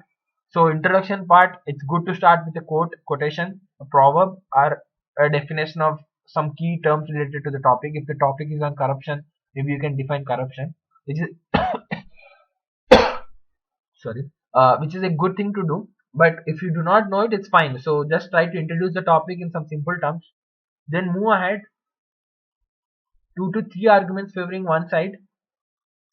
So introduction part, it's good to start with a quote, quotation, a proverb, or a definition of some key terms related to the topic. If the topic is on corruption, maybe you can define corruption, which is sorry, which is a good thing to do. But if you do not know it, it's fine. So just try to introduce the topic in some simple terms. Then move ahead, 2 to 3 arguments favoring one side.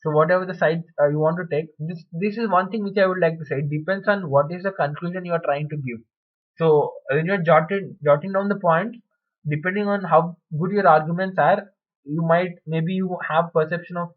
So whatever the side you want to take, this is one thing which I would like to say. It depends on what is the conclusion you are trying to give. So when you're jotting down the points, depending on how good your arguments are, you might, maybe you have perception of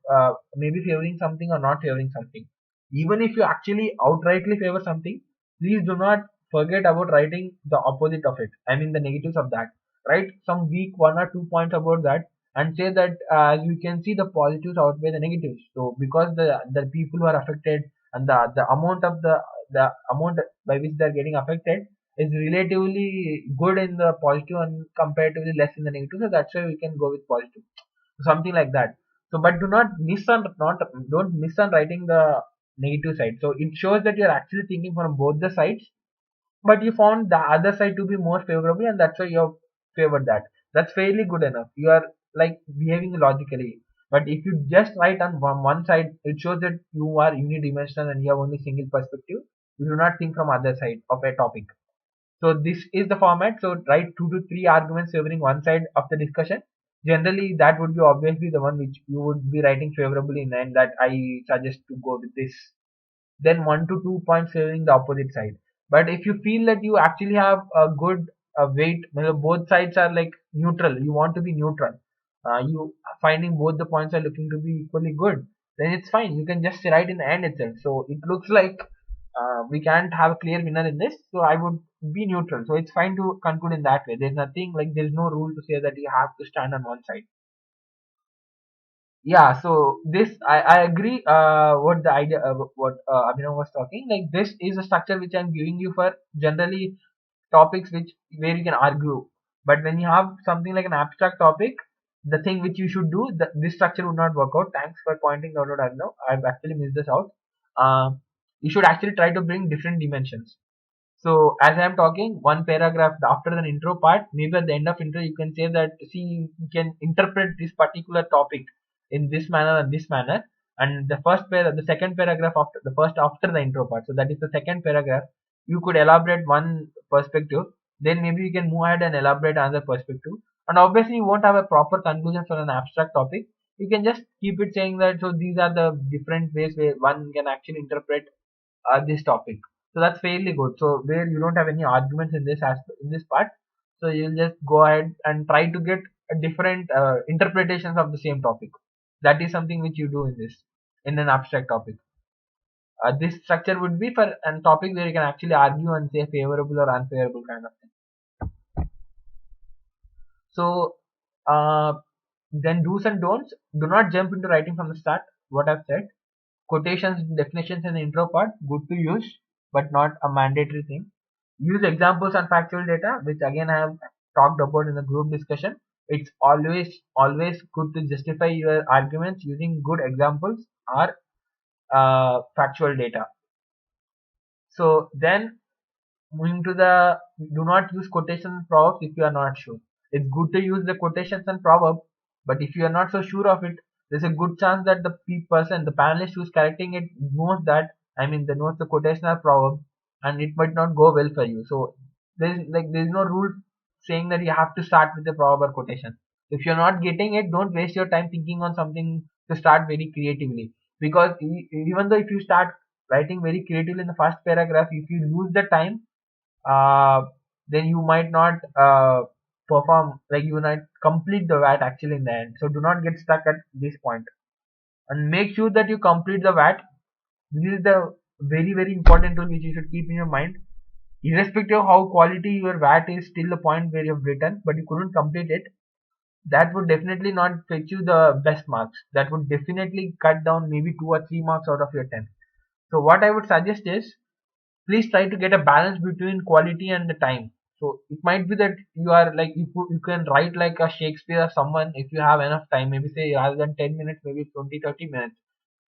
maybe favoring something or not favoring something. Even if you actually outrightly favor something, please do not forget about writing the opposite of it. I mean the negatives of that. Write some weak 1 or 2 points about that, and say that as you can see, the positives outweigh the negatives. So because the people who are affected, and the amount of the amount by which they are getting affected is relatively good in the positive and comparatively less in the negative, so that's why we can go with positive, something like that. So but do not miss on not don't miss on writing the negative side. So it shows that you're actually thinking from both the sides, but you found the other side to be more favorable, and that's why you have favored that. That's fairly good enough. You are like behaving logically. But if you just write on one side, it shows that you are unidimensional and you have only single perspective. You do not think from other side of a topic. So this is the format. So write 2 to 3 arguments favoring one side of the discussion. Generally, that would be obviously the one which you would be writing favorably in, and that I suggest to go with this. Then 1 to 2 points favoring the opposite side. But if you feel that you actually have a good weight, both sides are like neutral, you want to be neutral, you finding both the points are looking to be equally good, then it's fine. You can just write in the end itself. So it looks like we can't have a clear winner in this, so I would be neutral. So it's fine to conclude in that way. There's nothing like, there's no rule to say that you have to stand on one side. Yeah, so this I agree what the idea what Abhinav was talking, like this is a structure which I'm giving you for generally topics which where you can argue. But when you have something like an abstract topic, the thing which you should do, this structure would not work out. Thanks for pointing out. Abhinav, I've actually missed this out. uh, you should actually try to bring different dimensions. So as I am talking, one paragraph after the intro part, maybe at the end of intro, you can say that, see, you can interpret this particular topic in this manner and this manner. And the second paragraph after the first after the intro part. So that is the second paragraph. You could elaborate one perspective. Then maybe you can move ahead and elaborate another perspective. And obviously, you won't have a proper conclusion for an abstract topic. You can just keep it saying that, so these are the different ways where one can actually interpret this topic. So that's fairly good. So where you don't have any arguments in this aspect, in this part, so you'll just go ahead and try to get a different interpretations of the same topic. That is something which you do in this, in an abstract topic. This structure would be for a topic where you can actually argue and say favorable or unfavorable kind of thing. So then do's and don'ts. Do not jump into writing from the start. What I've said. Quotations, definitions in the intro part, good to use, but not a mandatory thing. Use examples and factual data, which again I have talked about in the group discussion. It's always good to justify your arguments using good examples or factual data. So then moving to the, do not use quotations and proverbs if you are not sure. It's good to use the quotations and proverb, but if you are not so sure of it, there's a good chance that the person, the panelist who's correcting it, knows that, they knows the quotation or proverb, and it might not go well for you. So there's no rule saying that you have to start with the proverb or quotation. If you're not getting it, don't waste your time thinking on something to start very creatively. Because even though if you start writing very creatively in the first paragraph, if you lose the time, uh, then you might not perform, like you will not complete the VAT actually in the end. So do not get stuck at this point and make sure that you complete the VAT. This is the very important tool which you should keep in your mind. Irrespective of how quality your VAT is, still the point where you have written but you couldn't complete it, that would definitely not fetch you the best marks. That would definitely cut down maybe 2 or 3 marks out of your 10. So what I would suggest is, please try to get a balance between quality and the time. So it might be that you are like, you can write like a Shakespeare or someone if you have enough time, maybe say rather than 10 minutes, maybe 20-30 minutes.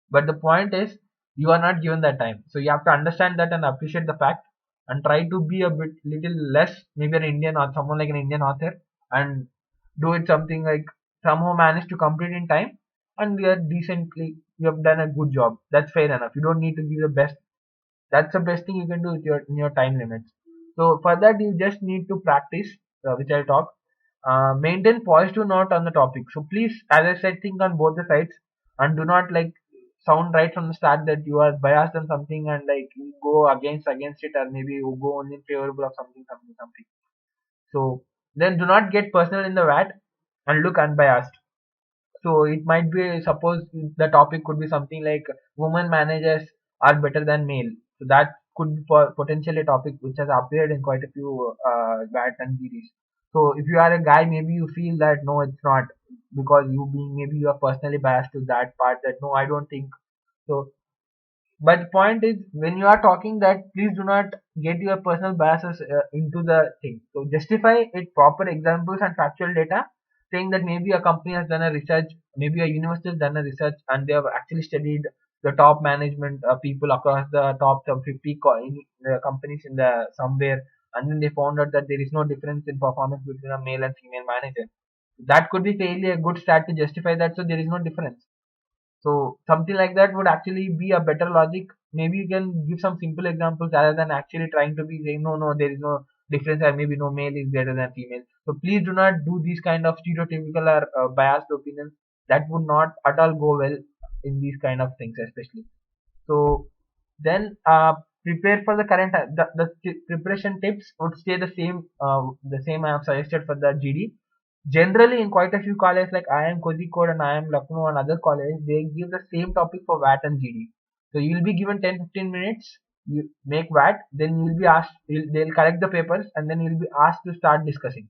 But the point is, you are not given that time. So you have to understand that and appreciate the fact, and try to be a bit little less, maybe an Indian or someone like an Indian author, and do it something like somehow manage to complete in time, and you are decently, you have done a good job. That's fair enough. You don't need to give the best. That's the best thing you can do with your in your time limits. So for that you just need to practice, which I'll talk. Maintain positive note on the topic. So please, as I said, think on both the sides, and do not like sound right from the start that you are biased on something and like you go against it, or maybe you go only in favorable of something. So then do not get personal in the VAT and look unbiased. So it might be, suppose the topic could be something like women managers are better than male. So that could be potentially a topic which has appeared in quite a few VAT and GDs. So if you are a guy, maybe you feel that no, it's not, because you being, maybe you are personally biased to that part, that no, I don't think so. But the point is, when you are talking that, please do not get your personal biases into the thing. So justify it, proper examples and factual data, saying that maybe a company has done a research, maybe a university has done a research, and they have actually studied the top management people across the top 50 companies in the somewhere, and then they found out that there is no difference in performance between a male and female manager. That could be fairly a good start to justify that. So there is no difference. So something like that would actually be a better logic. Maybe you can give some simple examples rather than actually trying to be saying no, there is no difference, or maybe no, male is greater than female. So please do not do these kind of stereotypical or biased opinions. That would not at all go well in these kind of things, especially. So then prepare for the current. The preparation tips would stay the same. The same I have suggested for the GD. Generally, in quite a few colleges like IIM Kozhikode and IIM Lucknow and other colleges, they give the same topic for VAT and GD. So you will be given 10-15 minutes. You make VAT, then you will be asked. They'll collect the papers, and then you will be asked to start discussing.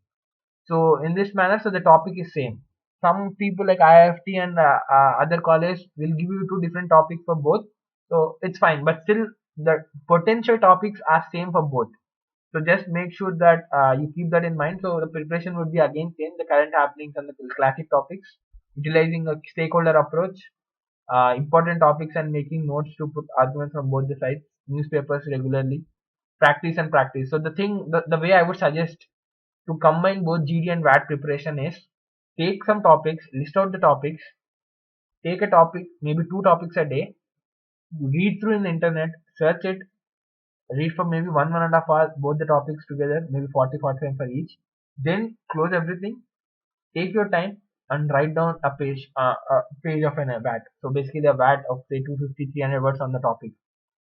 So in this manner, so the topic is same. Some people like IIFT and other colleges will give you two different topics for both. So it's fine, but still the potential topics are same for both. So just make sure that you keep that in mind. So the preparation would be again same, the current happenings and the classic topics, utilizing a stakeholder approach, important topics and making notes to put arguments from both the sides, newspapers regularly, practice and practice. So the way I would suggest to combine both GD and VAT preparation is, take some topics, list out the topics, take a topic, maybe two topics a day, read through in the internet, search it, read for maybe 1.5 hours both the topics together, maybe 40-45 for each. Then close everything, take your time and write down a page of an VAT. So basically the VAT of say 250-300 words on the topic.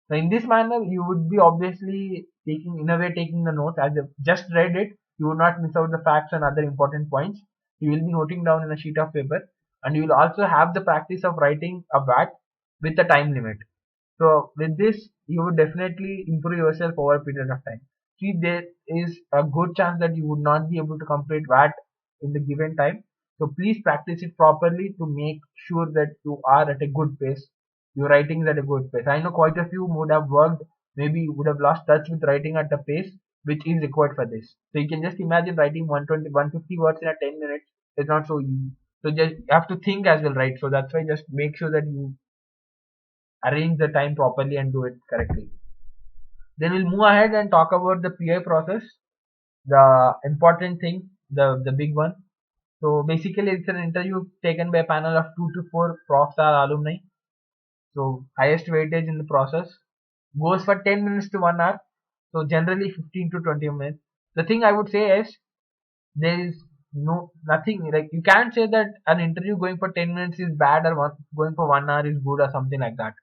So in this manner, you would be obviously taking, in a way, taking the notes. As you just read it, you will not miss out the facts and other important points. You will be noting down in a sheet of paper, and you will also have the practice of writing a VAT with a time limit. So with this, you would definitely improve yourself over a period of time. See, there is a good chance that you would not be able to complete VAT in the given time. So please practice it properly to make sure that you are at a good pace. Your writing is at a good pace. I know quite a few would have worked, maybe would have lost touch with writing at the pace which is required for this. So you can just imagine writing 120, 150 words in a 10 minutes. It's not so easy. So just you have to think as well, right? So that's why just make sure that you arrange the time properly and do it correctly. Then we'll move ahead and talk about the PI process, the important thing, the big one. So basically, it's an interview taken by a panel of 2 to 4 profs or alumni. So highest weightage in the process goes for 10 minutes to 1 hour. So generally 15 to 20 minutes. The thing I would say is, There is nothing like you can't say that an interview going for 10 minutes is bad or going for 1 hour is good or something like that.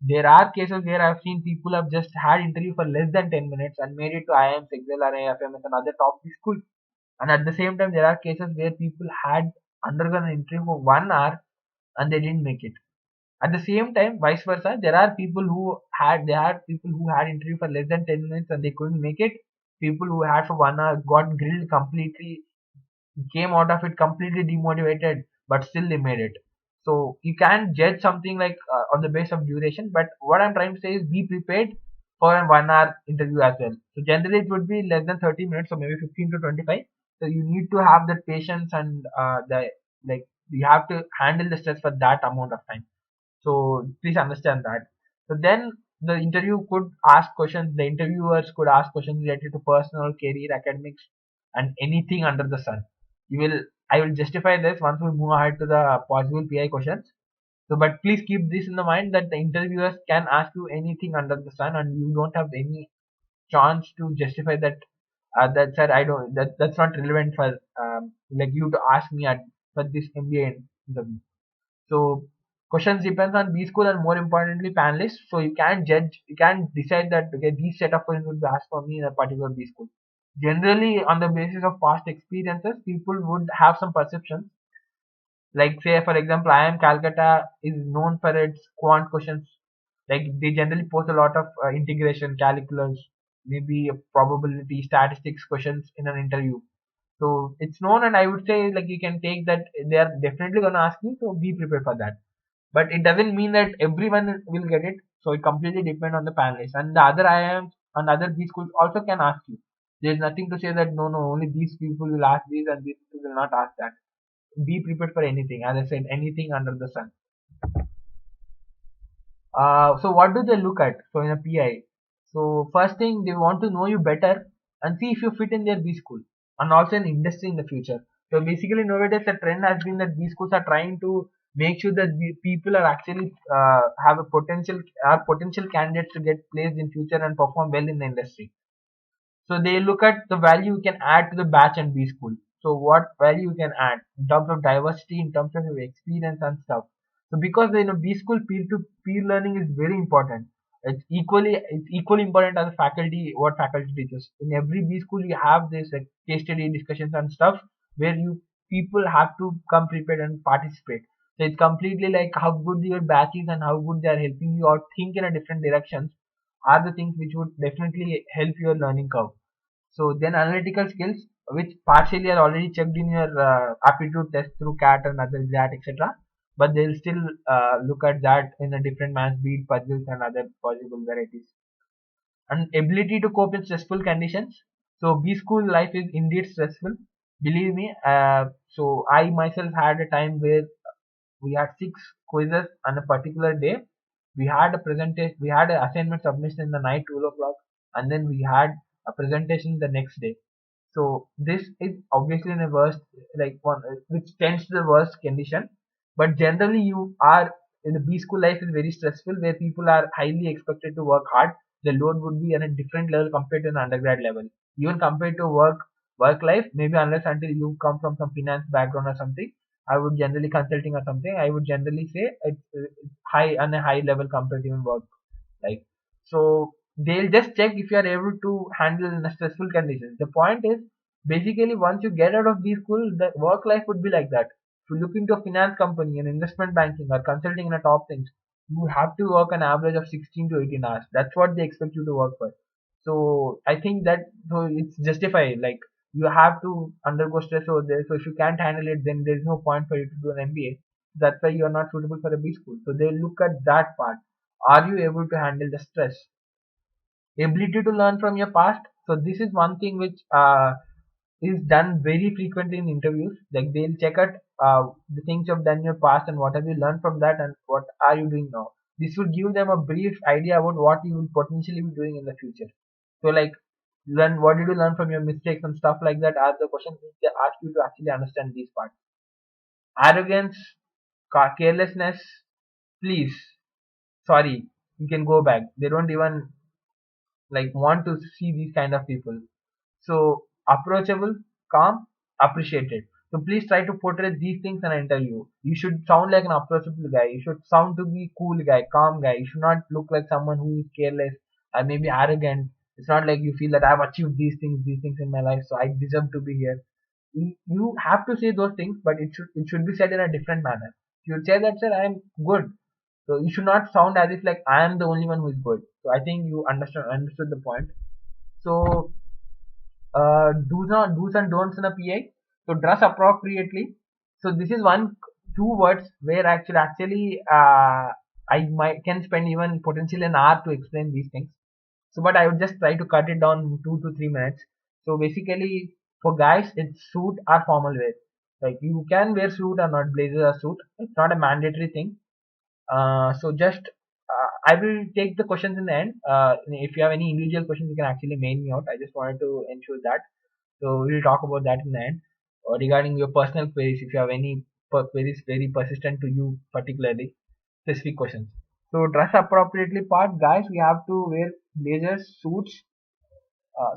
There are cases where I've seen people have just had interview for less than 10 minutes and made it to IIM, Excel, or AFMS and other top schools. And at the same time, there are cases where people had undergone an interview for 1 hour and they didn't make it. At the same time, vice versa, there are people who had people who had interview for less than 10 minutes and they couldn't make it. People who had for 1 hour got grilled completely, came out of it completely demotivated, but still they made it. So you can't judge something like on the basis of duration. But what I'm trying to say is be prepared for a 1 hour interview as well. So generally it would be less than 30 minutes, or maybe 15 to 25. So you need to have that patience and the like you have to handle the stress for that amount of time. So please understand that. So then the interview could ask questions. The interviewers could ask questions related to personal, career, academics, and anything under the sun. You will. I will justify this once we move ahead to the possible PI questions. So, but please keep this in the mind that the interviewers can ask you anything under the sun, and you don't have any chance to justify that. That said, I don't. That's not relevant for like you to ask me at for this MBA interview. So questions depends on B school and more importantly panelists. So you can't judge, you can't decide that okay these set of questions would be asked for me in a particular B school. Generally, on the basis of past experiences, people would have some perceptions. Like say for example, IIM Calcutta is known for its quant questions. Like they generally post a lot of integration, calculus, maybe probability, statistics questions in an interview. So it's known, and I would say like you can take that they are definitely gonna ask you. So be prepared for that, but it doesn't mean that everyone will get it. So it completely depends on the panelists and the other IIMs and other B schools also can ask you. There's nothing to say that no, only these people will ask this and these people will not ask that. Be prepared for anything. As I said, anything under the sun. So what do they look at? So in a PI, so first thing they want to know you better and see if you fit in their B school and also in industry in the future. So basically nowadays the trend has been that B schools are trying to make sure that the people are actually have a potential candidates to get placed in future and perform well in the industry. So they look at the value you can add to the batch and B school. So what value you can add in terms of diversity, in terms of your experience and stuff. So because B school peer to peer learning is very important. It's equally important as a faculty what faculty teaches. In every B school you have this like case study discussions and stuff where you people have to come prepared and participate. So it's completely like how good your batch is and how good they are helping you out think in a different directions are the things which would definitely help your learning curve. So then analytical skills, which partially are already checked in your aptitude test through CAT and other GTCube, etc. But they'll still look at that in a different math, beat puzzles and other possible varieties. And ability to cope in stressful conditions. So B school life is indeed stressful. Believe me. So I myself had a time where we had 6 quizzes on a particular day. We had a presentation, we had an assignment submission in the night 12 o'clock, and then we had a presentation the next day. So this is obviously in a worst, like one which tends to the worst condition. But generally, you are in the B school life is very stressful, where people are highly expected to work hard. The load would be at a different level compared to an undergrad level. Even compared to work life, maybe unless until you come from some finance background or something, I would generally consulting or something. I would generally say it's high on a high level compared to even work. Like so, they'll just check if you are able to handle in a stressful conditions. The point is basically once you get out of these school, the work life would be like that. If you look into a finance company, an investment banking, or consulting in a top things, you have to work an average of 16 to 18 hours. That's what they expect you to work for. So I think that so it's justified. Like you have to undergo stress over there. So if you can't handle it, then there's no point for you to do an MBA. That's why you are not suitable for a B school. So they look at that part. Are you able to handle the stress? Ability to learn from your past. So this is one thing which is done very frequently in interviews. Like they'll check out the things you've done in your past and what have you learned from that and what are you doing now. This will give them a brief idea about what you will potentially be doing in the future. So like learn what did you learn from your mistakes and stuff like that are the questions which they ask you to actually understand these parts. Arrogance, carelessness, please, sorry, you can go back. They don't even like want to see these kind of people. So approachable, calm, appreciated. So please try to portray these things in an interview. You should sound like an approachable guy. You should sound to be cool guy, calm guy. You should not look like someone who is careless or maybe arrogant. It's not like you feel that I've achieved these things in my life, so I deserve to be here. You have to say those things, but it should be said in a different manner. You should say that, sir, I am good. So you should not sound as if like I am the only one who is good. So I think you understood the point. So do's and don'ts in a PI. So dress appropriately. So this is two words where actually I might can spend even potentially an hour to explain these things. So but I would just try to cut it down in 2 to 3 minutes. So basically for guys it's suit or formal wear. Like you can wear suit or not blazer or suit. It's not a mandatory thing. So just I will take the questions in the end. If you have any individual questions, you can actually mail me out. I just wanted to ensure that. So we will talk about that in the end. Regarding your personal queries, if you have any queries very persistent to you particularly, specific questions. So dress appropriately part, guys, we have to wear blazers, suits.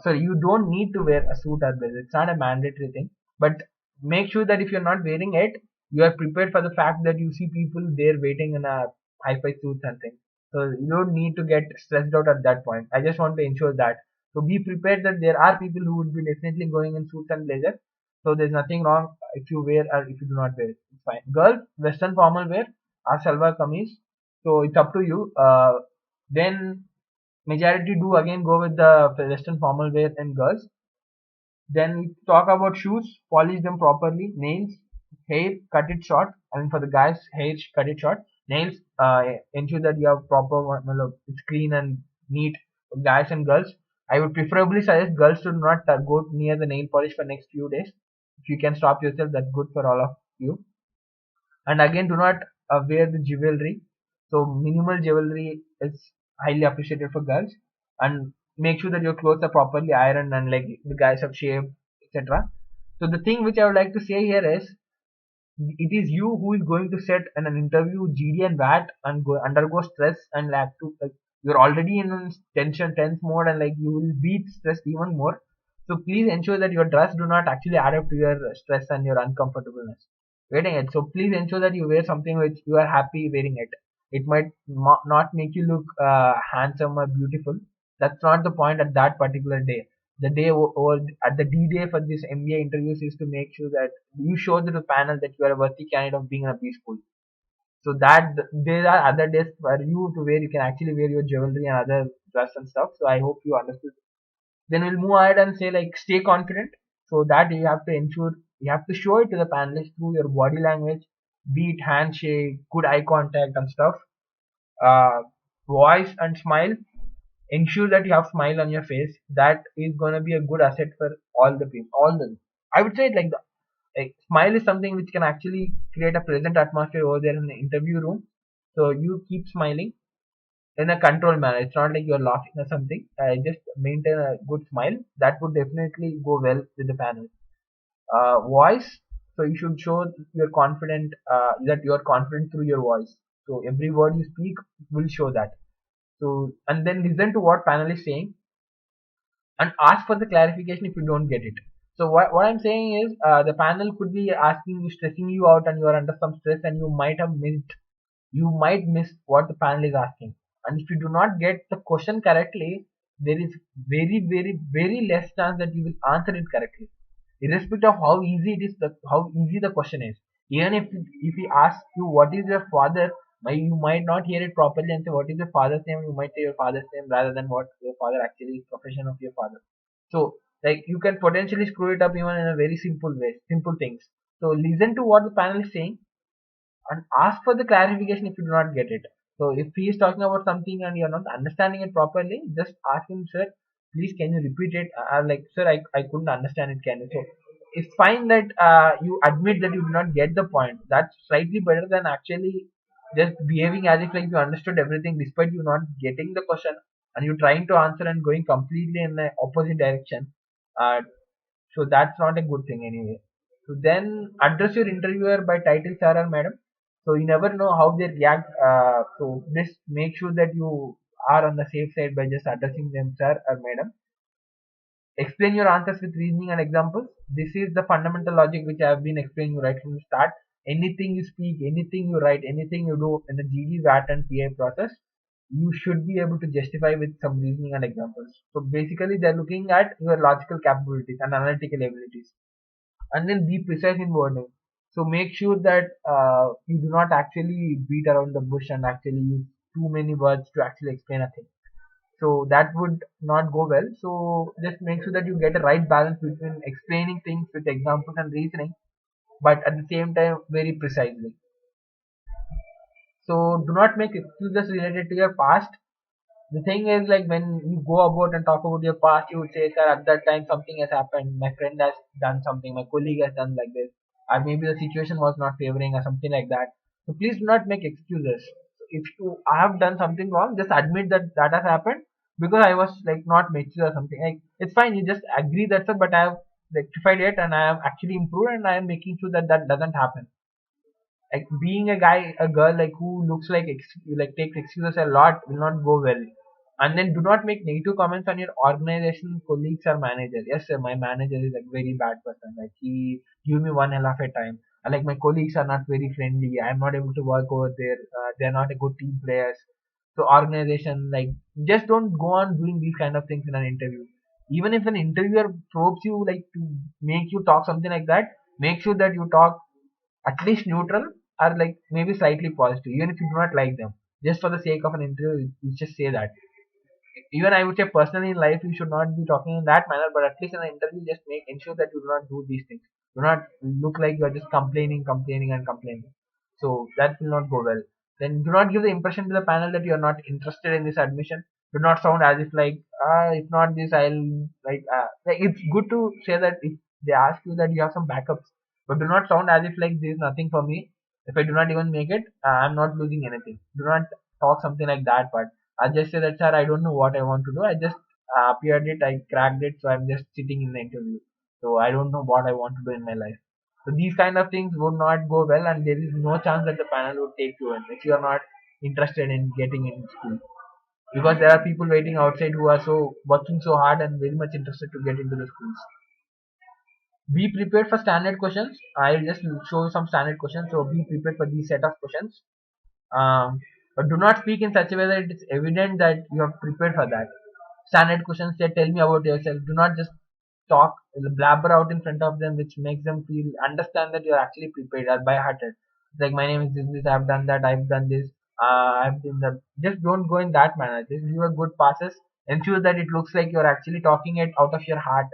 Sorry, you don't need to wear a suit or blazer. It's not a mandatory thing. But make sure that if you're not wearing it, you are prepared for the fact that you see people there waiting in a high-fi suits and things. So you don't need to get stressed out at that point. I just want to ensure that. So be prepared that there are people who would be definitely going in suits and blazers. So there's nothing wrong if you wear or if you do not wear it. It's fine. Girls, Western formal wear or salwar kameez. So it's up to you. Then majority do again go with the Western formal wear in girls. Then we talk about shoes, polish them properly, nails, hair, cut it short. And for the guys, hair, cut it short. Nails, ensure that you have proper one, it's clean and neat. For guys and girls, I would preferably suggest girls to not go near the nail polish for next few days. If you can stop yourself, that's good for all of you. And again, do not wear the jewelry. So minimal jewelry is highly appreciated for girls. And make sure that your clothes are properly ironed and like the guys have shaved, etc. So the thing which I would like to say here is it is you who is going to set in an interview GD and VAT and undergo stress and like to like you're already in tense mode and like you will be stressed even more. So please ensure that your dress do not actually add up to your stress and your uncomfortableness wearing it. So please ensure that you wear something which you are happy wearing it. It might not make you look handsome or beautiful. That's not the point at that particular day. The day or at the D-Day for this MBA interviews is to make sure that you show to the panel that you are a worthy candidate of being in a B school. So that there are other days for you to wear. You can actually wear your jewelry and other dress and stuff. So I hope you understood. Then we'll move ahead and say like stay confident. So that you have to ensure you have to show it to the panelists through your body language, be it handshake, good eye contact and stuff. Voice and smile. Ensure that you have smile on your face. That is gonna be a good asset for all the people. I would say it like that. Like smile is something which can actually create a pleasant atmosphere over there in the interview room. So you keep smiling in a controlled manner. It's not like you're laughing or something. Just maintain a good smile. That would definitely go well with the panel. Voice. So you should show you're confident that you're confident through your voice. So every word you speak will show that. So and then listen to what panel is saying and ask for the clarification if you don't get it. So what I'm saying is the panel could be asking you, stressing you out, and you are under some stress, and you might miss what the panel is asking. And if you do not get the question correctly, there is very less chance that you will answer it correctly, irrespective of how easy it is, how easy the question is. Even if he asks you what is your father, you might not hear it properly and say what is your father's name. You might say your father's name rather than what your father actually is, profession of your father. So like you can potentially screw it up even in a very simple way, simple things. So listen to what the panel is saying and ask for the clarification if you do not get it. So if he is talking about something and you are not understanding it properly, just ask him, sir, please can you repeat it? Like, sir, I couldn't understand it. Can you? So it's fine that you admit that you do not get the point. That's slightly better than actually just behaving as if like you understood everything despite you not getting the question and you trying to answer and going completely in the opposite direction. So that's not a good thing anyway. So then address your interviewer by title, sir or madam. So you never know how they react. So just make sure that you are on the safe side by just addressing them sir or madam. Explain your answers with reasoning and examples. This is the fundamental logic which I have been explaining right from the start. Anything you speak, anything you write, anything you do in the GD, VAT and PI process, you should be able to justify with some reasoning and examples. So basically they're looking at your logical capabilities and analytical abilities. And then be precise in wording. So make sure that you do not actually beat around the bush and actually use too many words to actually explain a thing. So that would not go well. So just make sure that you get a right balance between explaining things with examples and reasoning, but at the same time very precisely. So do not make excuses related to your past. The thing is, like, when you go about and talk about your past, you would say, sir, at that time something has happened, my friend has done something, my colleague has done like this, or maybe the situation was not favoring or something like that. So please do not make excuses. So if you have done something wrong, just admit that that has happened because I was like not mature or something. Like, it's fine, you just agree that's it, but I have rectified it and I have actually improved and I am making sure that that doesn't happen. Like, being a guy, a girl, like, who looks like like takes excuses a lot will not go well. And then do not make negative comments on your organization, colleagues or manager. Yes, sir, my manager is like very bad person, like he give me one hell of a time. Like, my colleagues are not very friendly, I'm not able to work over there, they're not a good team players. So organization, like, just don't go on doing these kind of things in an interview. Even if an interviewer probes you, like, to make you talk something like that, make sure that you talk at least neutral or like maybe slightly positive, even if you do not like them. Just for the sake of an interview, you just say that. Even I would say personally in life, you should not be talking in that manner, but at least in an interview, just make ensure that you do not do these things. Do not look like you are just complaining, complaining, and complaining. So that will not go well. Then do not give the impression to the panel that you are not interested in this admission. Do not sound as if like, if not this, I'll like it's good to say that if they ask you that you have some backups, but do not sound as if like there is nothing for me. If I do not even make it, I'm not losing anything. Do not talk something like that. But I just say that, sir, I don't know what I want to do. I just appeared it, I cracked it, so I'm just sitting in the interview. So I don't know what I want to do in my life. So these kind of things would not go well, and there is no chance that the panel would take you in if you are not interested in getting in school. Because there are people waiting outside who are so working so hard and very much interested to get into the schools. Be prepared for standard questions. I'll just show you some standard questions. So be prepared for these set of questions. But do not speak in such a way that it's evident that you have prepared for that. Standard questions say, tell me about yourself. Do not just talk, blabber out in front of them, which makes them feel, understand that you're actually prepared or by hearted. Like, my name is this, I've done that, I've done this, I've been that. Just don't go in that manner. Just give a good passes. Ensure that it looks like you're actually talking it out of your heart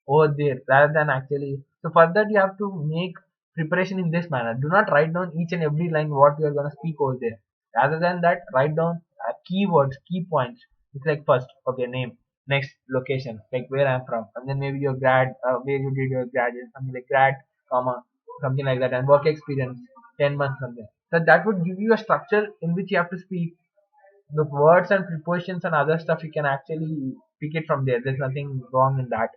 over there rather than actually. So for that, you have to make preparation in this manner. Do not write down each and every line what you are going to speak over there. Rather than that, write down keywords, key points. It's like, first, okay, name, next, location, like where I'm from, and then maybe your grad, where you did your graduation, something like grad, comma, something like that, and work experience, 10 months, something. So that would give you a structure in which you have to speak. The words and prepositions and other stuff, you can actually pick it from there. There's nothing wrong in that.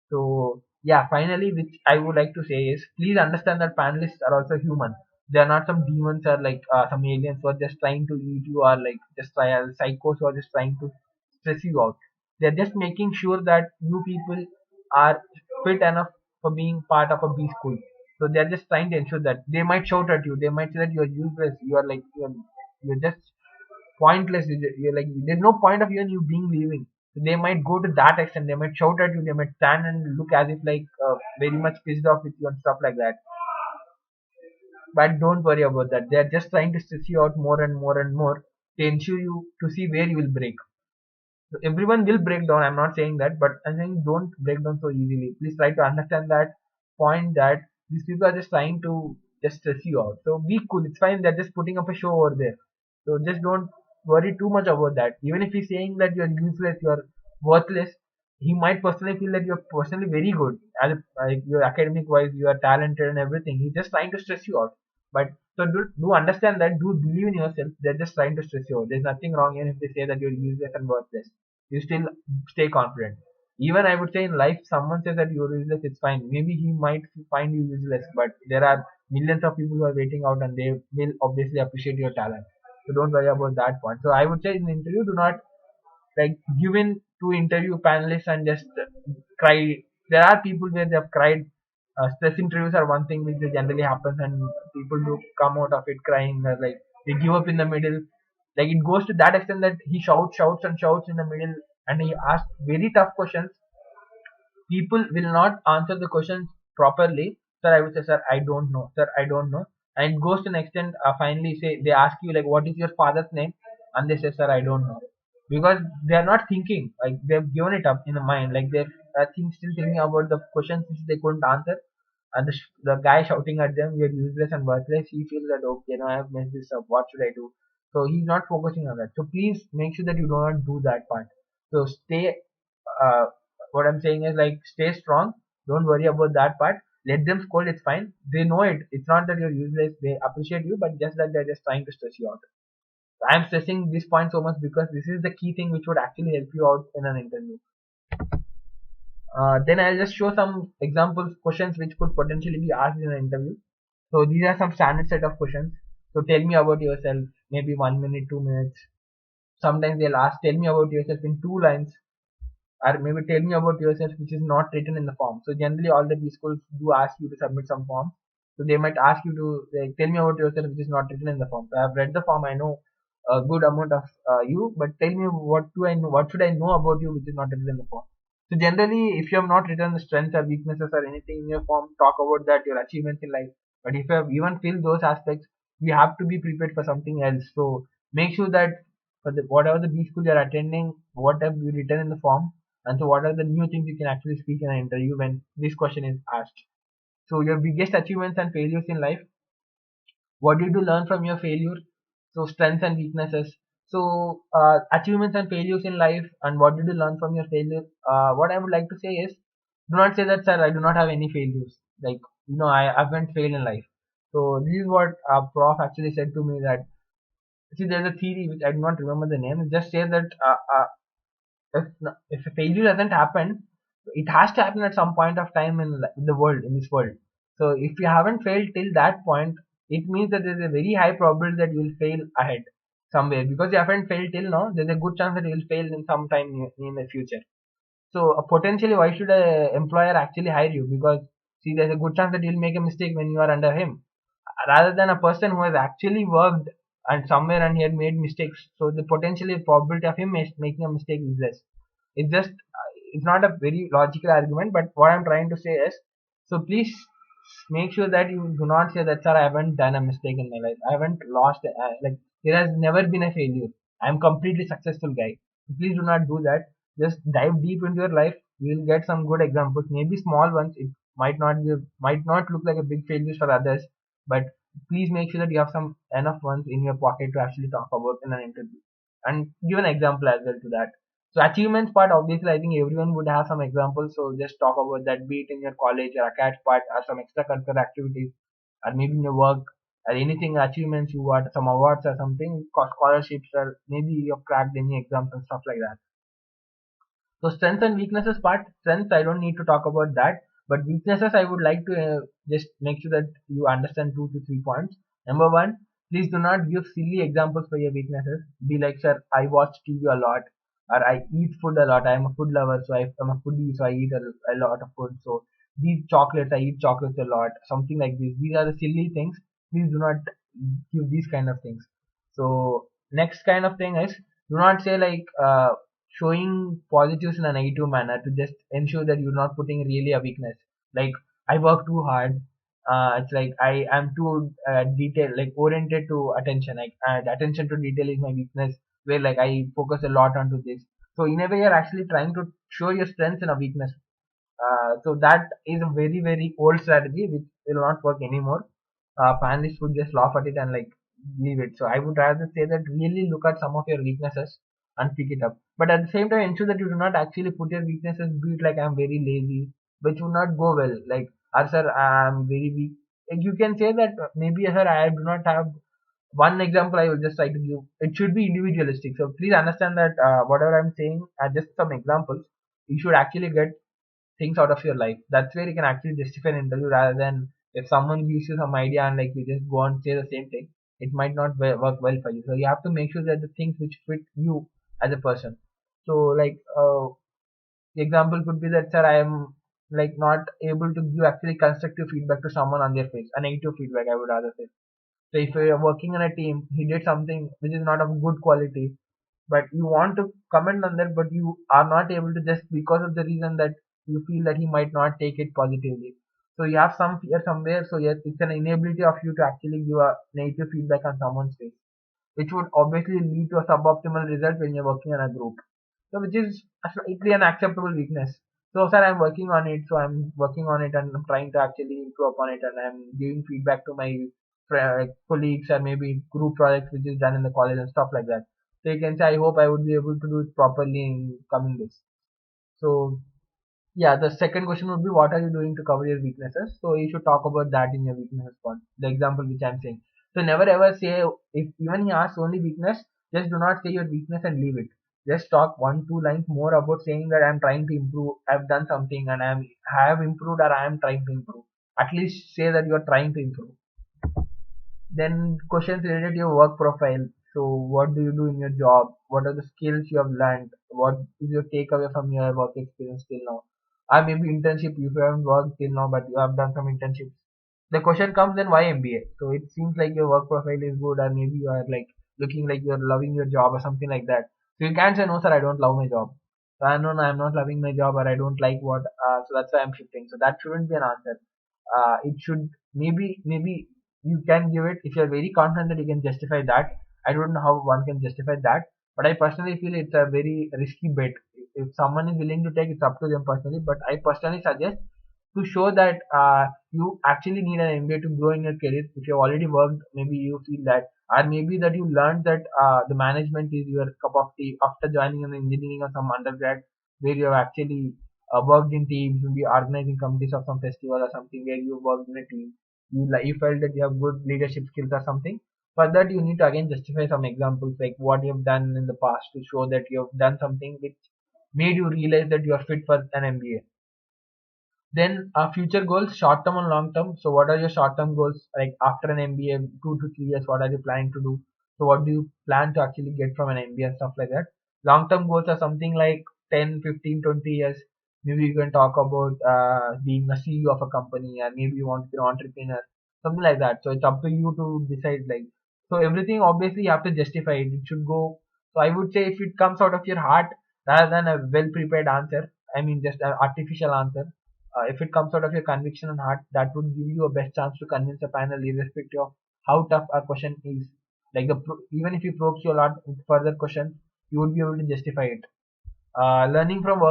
So yeah, finally, which I would like to say is, please understand that panelists are also human. They are not some demons or like some aliens who are just trying to eat you, or like just try as psychos who are just trying to stress you out. They're just making sure that you people are fit enough for being part of a B school. So they're just trying to ensure that. They might shout at you. They might say that you are useless. You are like, you're just pointless. You're like, there's no point of even you being leaving. So they might go to that extent. They might shout at you. They might stand and look as if like very much pissed off with you and stuff like that. But don't worry about that. They're just trying to stress you out more and more and more to ensure you to see where you will break. So everyone will break down. I'm not saying that, but I'm saying don't break down so easily. Please try to understand that point, that these people are just trying to just stress you out. So be cool. It's fine. They're just putting up a show over there. So just don't worry too much about that. Even if he's saying that you're useless, you're worthless, he might personally feel that you're personally very good. As like, you're academic wise, you are talented and everything. He's just trying to stress you out. But so do understand that. Do believe in yourself. They're just trying to stress you out. There's nothing wrong even if they say that you're useless and worthless. You still stay confident. Even I would say in life, someone says that you're useless, it's fine. Maybe he might find you useless, but there are millions of people who are waiting out and they will obviously appreciate your talent. So don't worry about that point. So I would say in the interview, do not like give in two interview panelists and just cry. There are people where they have cried. Stress interviews are one thing which generally happens, and people do come out of it crying. Like they give up in the middle. Like it goes to that extent that he shouts and shouts in the middle, and he asks very tough questions. People will not answer the questions properly. Sir, I would say, sir, I don't know. Sir, I don't know. And it goes to an extent, finally say they ask you like, what is your father's name? And they say, sir, I don't know. Because they are not thinking, like they've given it up in the mind, like they're still thinking about the questions which they couldn't answer. And the guy shouting at them, you're useless and worthless, he feels that, okay, now I have messed this up, what should I do? So he's not focusing on that. So please make sure that you do not do that part. So stay, uh, what I'm saying is like stay strong. Don't worry about that part. Let them scold. It's fine. They know it. It's not that you're useless. They appreciate you, but just that they're just trying to stress you out. I'm stressing this point so much because this is the key thing which would actually help you out in an interview. Then I'll just show some examples questions which could potentially be asked in an interview. So these are some standard set of questions. So tell me about yourself. Maybe 1 minute, 2 minutes. Sometimes they'll ask, tell me about yourself in 2 lines. Or maybe tell me about yourself which is not written in the form. So generally all the B schools do ask you to submit some form. So they might ask you to like, tell me about yourself which is not written in the form. So I have read the form, I know a good amount of you, but tell me what do I know, what should I know about you which is not written in the form. So generally if you have not written the strengths or weaknesses or anything in your form, talk about that, your achievements in life. But if you have even filled those aspects, you have to be prepared for something else. So make sure that for whatever the B school you are attending, what have you written in the form, and so what are the new things you can actually speak in an interview when this question is asked. So your biggest achievements and failures in life. What did you learn from your failure? So strengths and weaknesses. So achievements and failures in life, and what did you learn from your failure? What I would like to say is, do not say that, sir, I do not have any failures. Like, I haven't failed in life. So this is what a prof actually said to me, that see, there's a theory which I do not remember the name. It just says that if a failure doesn't happen, it has to happen at some point of time in the world, in this world. So if you haven't failed till that point, it means that there's a very high probability that you will fail ahead somewhere, because you haven't failed till now. There's a good chance that you will fail in some time in the future. So potentially, why should a employer actually hire you? Because see, there's a good chance that you'll make a mistake when you are under him, rather than a person who has actually worked and somewhere and he had made mistakes. So the potentially probability of him making a mistake is less. It's just it's not a very logical argument, but what I'm trying to say is, so please make sure that you do not say that, sir, I haven't done a mistake in my life, I haven't lost like there has never been a failure, I'm completely successful guy. Please do not do that. Just dive deep into your life. You will get some good examples, maybe small ones. It might not look like a big failure for others, but please make sure that you have some enough ones in your pocket to actually talk about in an interview, and give an example as well to that. So achievements part, obviously, I think everyone would have some examples. So just talk about that, be it in your college or acad part or some extracurricular activities, or maybe in your work or anything achievements you got, some awards or something, scholarships, or maybe you've cracked any exams and stuff like that. So strengths and weaknesses part, strengths I don't need to talk about that, but weaknesses I would like to just make sure that you understand 2 to 3 points. Number one, please do not give silly examples for your weaknesses. Be like, sir, I watch TV a lot, or I eat food a lot. I am a food lover, so I'm a foodie, so I eat a lot of food. So these chocolates, I eat chocolates a lot. Something like this. These are the silly things. Please do not give these kind of things. So next kind of thing is, do not say like showing positives in a negative manner to just ensure that you're not putting really a weakness. Like, I work too hard. It's like I am too detail, like oriented to attention. Like attention to detail is my weakness, where like I focus a lot onto this. So in a way, you're actually trying to show your strengths and a weakness. So that is a very very old strategy which will not work anymore. Panelists would just laugh at it and like leave it. So I would rather say that really look at some of your weaknesses and pick it up. But at the same time, ensure that you do not actually put your weaknesses, be it like I'm very lazy, which would not go well. Like, or sir, I'm very weak. Like, you can say that maybe, sir, I do not have one example. I will just try to give. It should be individualistic. So please understand that whatever I'm saying are just some examples. You should actually get things out of your life. That's where you can actually justify an interview, rather than if someone gives you some idea and like you just go and say the same thing, it might not work well for you. So you have to make sure that the things which fit you as a person. So like the example could be that, sir, I am like not able to give actually constructive feedback to someone on their face, a negative feedback I would rather say. So if you're working in a team, he did something which is not of good quality, but you want to comment on that, but you are not able to, just because of the reason that you feel that he might not take it positively. So you have some fear somewhere. So yes, it's an inability of you to actually give a negative feedback on someone's face, which would obviously lead to a suboptimal result when you're working in a group. So which is a slightly an acceptable weakness. So sir, I'm working on it. So I'm working on it and I'm trying to actually improve upon it, and I'm giving feedback to my colleagues or maybe group projects which is done in the college and stuff like that. So you can say, I hope I would be able to do it properly in coming days. So yeah, the second question would be, what are you doing to cover your weaknesses? So you should talk about that in your weaknesses part. The example which I'm saying. So never ever say, if even he asks only weakness, just do not say your weakness and leave it. Just talk one, two lines more about saying that I'm trying to improve, I've done something and I have improved or I am trying to improve. At least say that you are trying to improve. Then questions related to your work profile. So what do you do in your job? What are the skills you have learned? What is your takeaway from your work experience till now? Or maybe internship, if you haven't worked till now but you have done some internships. The question comes, then why MBA? So it seems like your work profile is good, or maybe you are like looking like you're loving your job or something like that. So you can't say, no sir, I don't love my job. No, no, I'm not loving my job, or I don't like what, so that's why I'm shifting. So that shouldn't be an answer. It should, maybe you can give it if you're very confident that you can justify that. I don't know how one can justify that, but I personally feel it's a very risky bet. If someone is willing to take, it's up to them personally, but I personally suggest to show that you actually need an MBA to grow in your career. If you've already worked, maybe you feel that, or maybe that you learned that the management is your cup of tea after joining an engineering or some undergrad, where you have actually worked in teams, maybe organizing committees of some festival or something, where you worked in a team. You felt that you have good leadership skills or something. For that, you need to again justify some examples like what you have done in the past to show that you have done something which made you realize that you are fit for an MBA. Then future goals, short term and long term. So what are your short term goals? Like after an MBA, 2 to 3 years, what are you planning to do? So what do you plan to actually get from an MBA and stuff like that? Long term goals are something like 10, 15, 20 years. Maybe you can talk about being a CEO of a company, or maybe you want to be an entrepreneur, something like that. So it's up to you to decide. Like, so everything obviously you have to justify it. It should go. So I would say if it comes out of your heart rather than a well prepared answer, I mean just an artificial answer, if it comes out of your conviction and heart, that would give you a best chance to convince a panel, irrespective of how tough a question is. Like even if you probe you a lot with further questions, you would be able to justify it. Learning from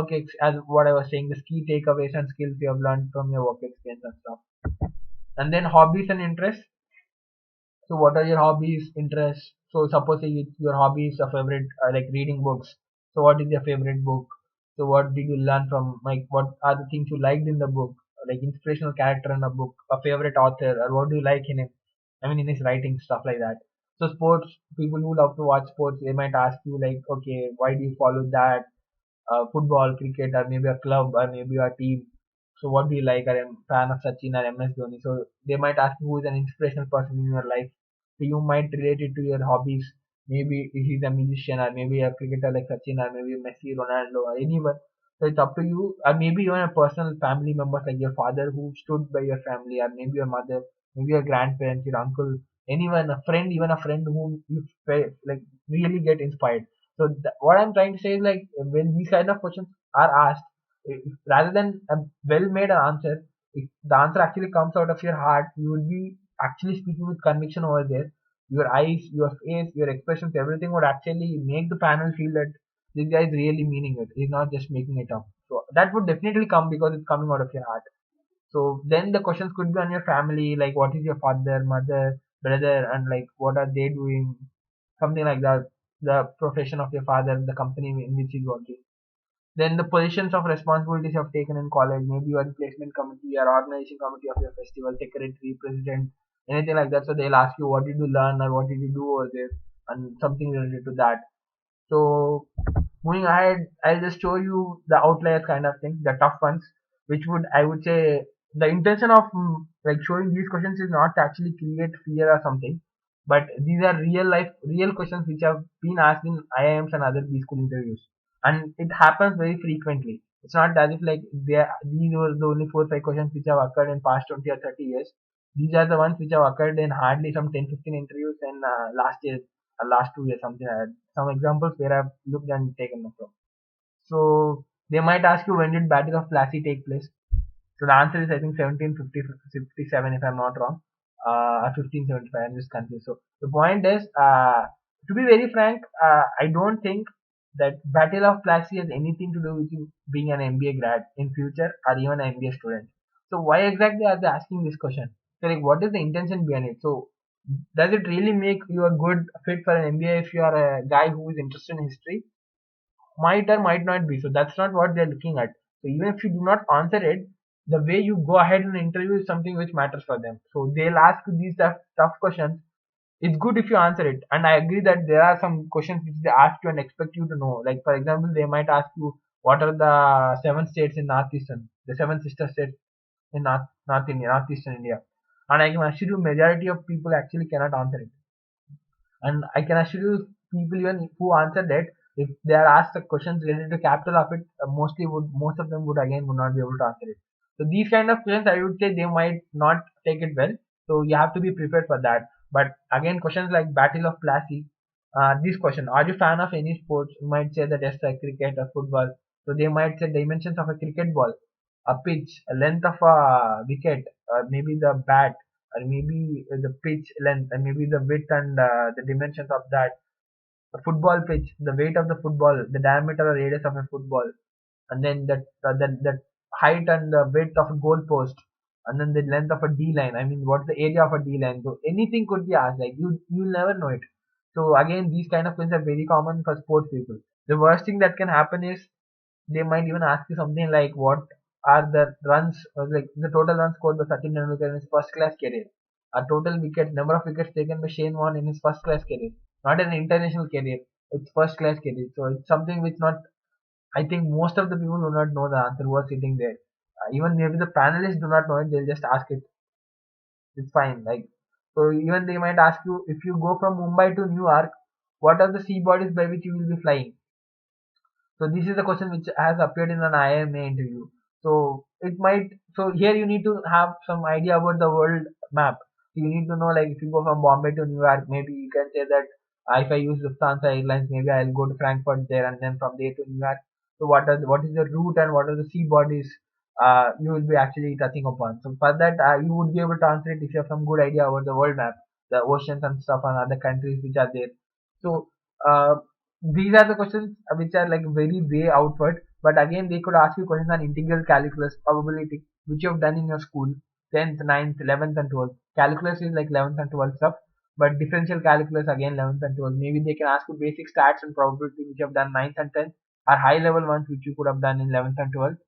as what I was saying, the key takeaways and skills you have learned from your work experience and stuff. And then hobbies and interests. So what are your hobbies, interests? So suppose your hobby is a favorite, like reading books. So what is your favorite book? So what did you learn from, like what are the things you liked in the book? Like inspirational character in a book, a favorite author, or what do you like in him? I mean in his writing, stuff like that. So sports, people who love to watch sports, they might ask you like, okay, why do you follow that? Football, cricket, or maybe a club, or maybe a team. So what do you like? Are you a fan of Sachin or MS Dhoni? So they might ask you who is an inspirational person in your life. So you might relate it to your hobbies. Maybe he's a musician, or maybe a cricketer like Sachin, or maybe Messi, Ronaldo, or anyone. So it's up to you. Or maybe even a personal family members like your father who stood by your family, or maybe your mother, maybe your grandparents, your uncle, anyone, a friend, even a friend whom you like really get inspired. So what I'm trying to say is like when these kind of questions are asked, rather than a well-made answer, if the answer actually comes out of your heart, you will be actually speaking with conviction over there. Your eyes, your face, your expressions, everything would actually make the panel feel that this guy is really meaning it. He's not just making it up. So that would definitely come because it's coming out of your heart. So then the questions could be on your family, like what is your father, mother, brother, and like what are they doing, something like that. The profession of your father, the company in which he's working. Then the positions of responsibilities you have taken in college, maybe you are in placement committee or organization committee of your festival, secretary, president, anything like that. So they'll ask you what did you learn or what did you do over there, and something related to that. So moving ahead, I'll just show you the outliers kind of thing, the tough ones, which would I would say the intention of like showing these questions is not to actually create fear or something, but these are real life, real questions which have been asked in IIMs and other B school interviews. and it happens very frequently. It's not as if like these were the only 4 5 questions which have occurred in past 20 or 30 years. These are the ones which have occurred in hardly some 10 15 interviews in last year, last 2 years, something like that. Some examples where I've looked and taken them from. So they might ask you, when did Battle of Plassey take place? So the answer is, I think, 1750 57, if I'm not wrong, or 1575. I'm just confused. So the point is, to be very frank, I don't think that Battle of Plassey has anything to do with you being an MBA grad in future or even an MBA student. So why exactly are they asking this question? So like, what is the intention behind it? So does it really make you a good fit for an MBA if you are a guy who is interested in history? Might or might not be. So that's not what they're looking at. So even if you do not answer it, the way you go ahead in the interview is something which matters for them. So they'll ask you these tough questions. It's good if you answer it. And I agree that there are some questions which they ask you and expect you to know. Like for example, they might ask you, what are the 7 states in Northeastern, the 7 sister states in Northeastern India. And I can assure you, majority of people actually cannot answer it. And I can assure you, people even who answered it, if they are asked the questions related to capital of it, most of them would again would not be able to answer it. So these kind of questions, I would say they might not take it well. So you have to be prepared for that. But again, questions like Battle of Plassey, this question: are you fan of any sports? You might say that yes, like cricket or football. So they might say dimensions of a cricket ball, a pitch, a length of a wicket, or maybe the bat, or maybe the pitch length, and maybe the width and the dimensions of that. A football pitch, the weight of the football, the diameter or radius of a football, and then that height and the width of a goal post, and then the length of a D line. I mean, what's the area of a D line? So anything could be asked. Like you'll never know it. So again, these kind of questions are very common for sports people. The worst thing that can happen is they might even ask you something like, what are the runs, or like the total runs scored by Sachin Tendulkar in his first class career, a total wicket number of wickets taken by Shane Warne in his first class career, not an international career, it's first class career. So it's something which not, I think most of the people do not know the answer who are sitting there. Even maybe the panelists do not know it, they'll just ask it. It's fine. Like, so even they might ask you, if you go from Mumbai to New York, what are the sea bodies by which you will be flying? So this is the question which has appeared in an IIM interview. So it might, so here you need to have some idea about the world map. So you need to know, like, if you go from Bombay to New York, maybe you can say that if I use Lufthansa Airlines, maybe I'll go to Frankfurt there and then from there to New York. So what is the route and what are the sea bodies you will be actually touching upon. So for that you would be able to answer it if you have some good idea about the world map, the oceans and stuff and other countries which are there. So uh, these are the questions which are like very way outward, but again they could ask you questions on integral calculus, probability, which you have done in your school, 10th, 9th, 11th and 12th. Calculus is like 11th and 12th stuff, but differential calculus again 11th and 12th. Maybe they can ask you basic stats and probability which you have done 9th and 10th, or high level ones which you could have done in 11th and 12th.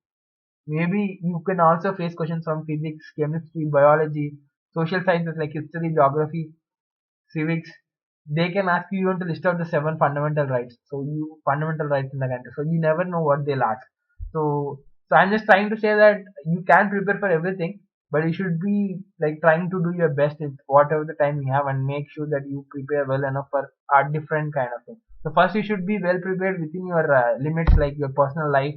Maybe you can also face questions from physics, chemistry, biology, social sciences like history, geography, civics. They can ask you even to list out the 7 fundamental rights. So you fundamental rights in the country. So you never know what they'll ask. So I'm just trying to say that you can prepare for everything, but you should be like trying to do your best with whatever the time you have and make sure that you prepare well enough for a different kind of thing. So first you should be well prepared within your limits, like your personal life,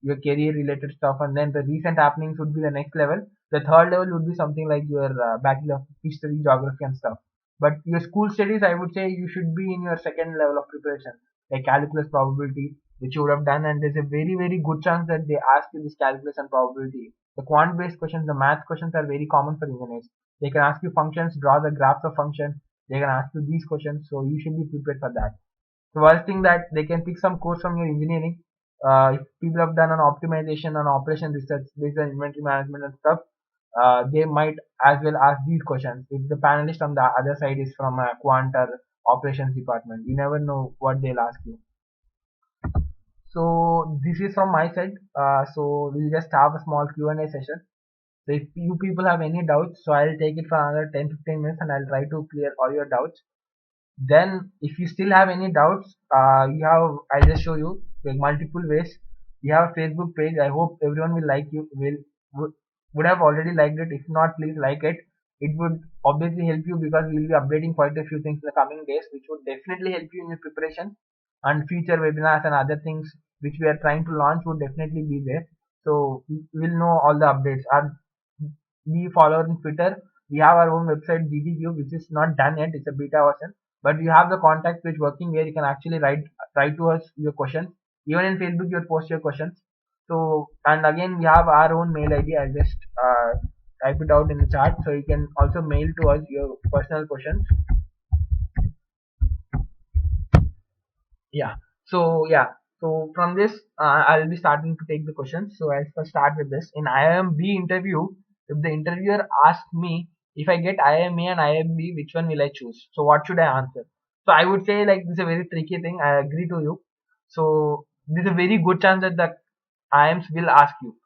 your career related stuff, and then the recent happenings would be the next level. The third level would be something like your battle of history, geography and stuff. But your school studies, I would say you should be in your second level of preparation, like calculus, probability, which you would have done, and there's a very, very good chance that they ask you this calculus and probability. The quant-based questions, the math questions are very common for engineers. They can ask you functions, draw the graphs of function. They can ask you these questions, so you should be prepared for that. The worst thing that they can pick some course from your engineering. If people have done an optimization and operation research based on inventory management and stuff, they might as well ask these questions. If the panelist on the other side is from a quant or operations department, you never know what they'll ask you. So this is from my side. So we'll just have a small Q&A session. So if you people have any doubts, so I'll take it for another 10-15 minutes and I'll try to clear all your doubts. Then if you still have any doubts, I'll just show you like multiple ways. We have a Facebook page. I hope everyone will like you would have already liked it. If not, please like it. It would obviously help you because we will be updating quite a few things in the coming days, which would definitely help you in your preparation and future webinars and other things which we are trying to launch would definitely be there. So we'll know all the updates. And we follow on Twitter. We have our own website GTCube, which is not done yet. It's a beta version, but you have the contact page working where you can actually write to us your questions. Even in Facebook, you post your questions. So, and again, we have our own mail ID. I'll just type it out in the chat, so you can also mail to us your personal questions. So from this, I'll be starting to take the questions. So I'll first start with this. In IIM interview, if the interviewer asks me if I get IIM and IIM, which one will I choose? So what should I answer? So I would say, like, this is a very tricky thing. I agree to you. So there's a very good chance that the IIMs will ask you.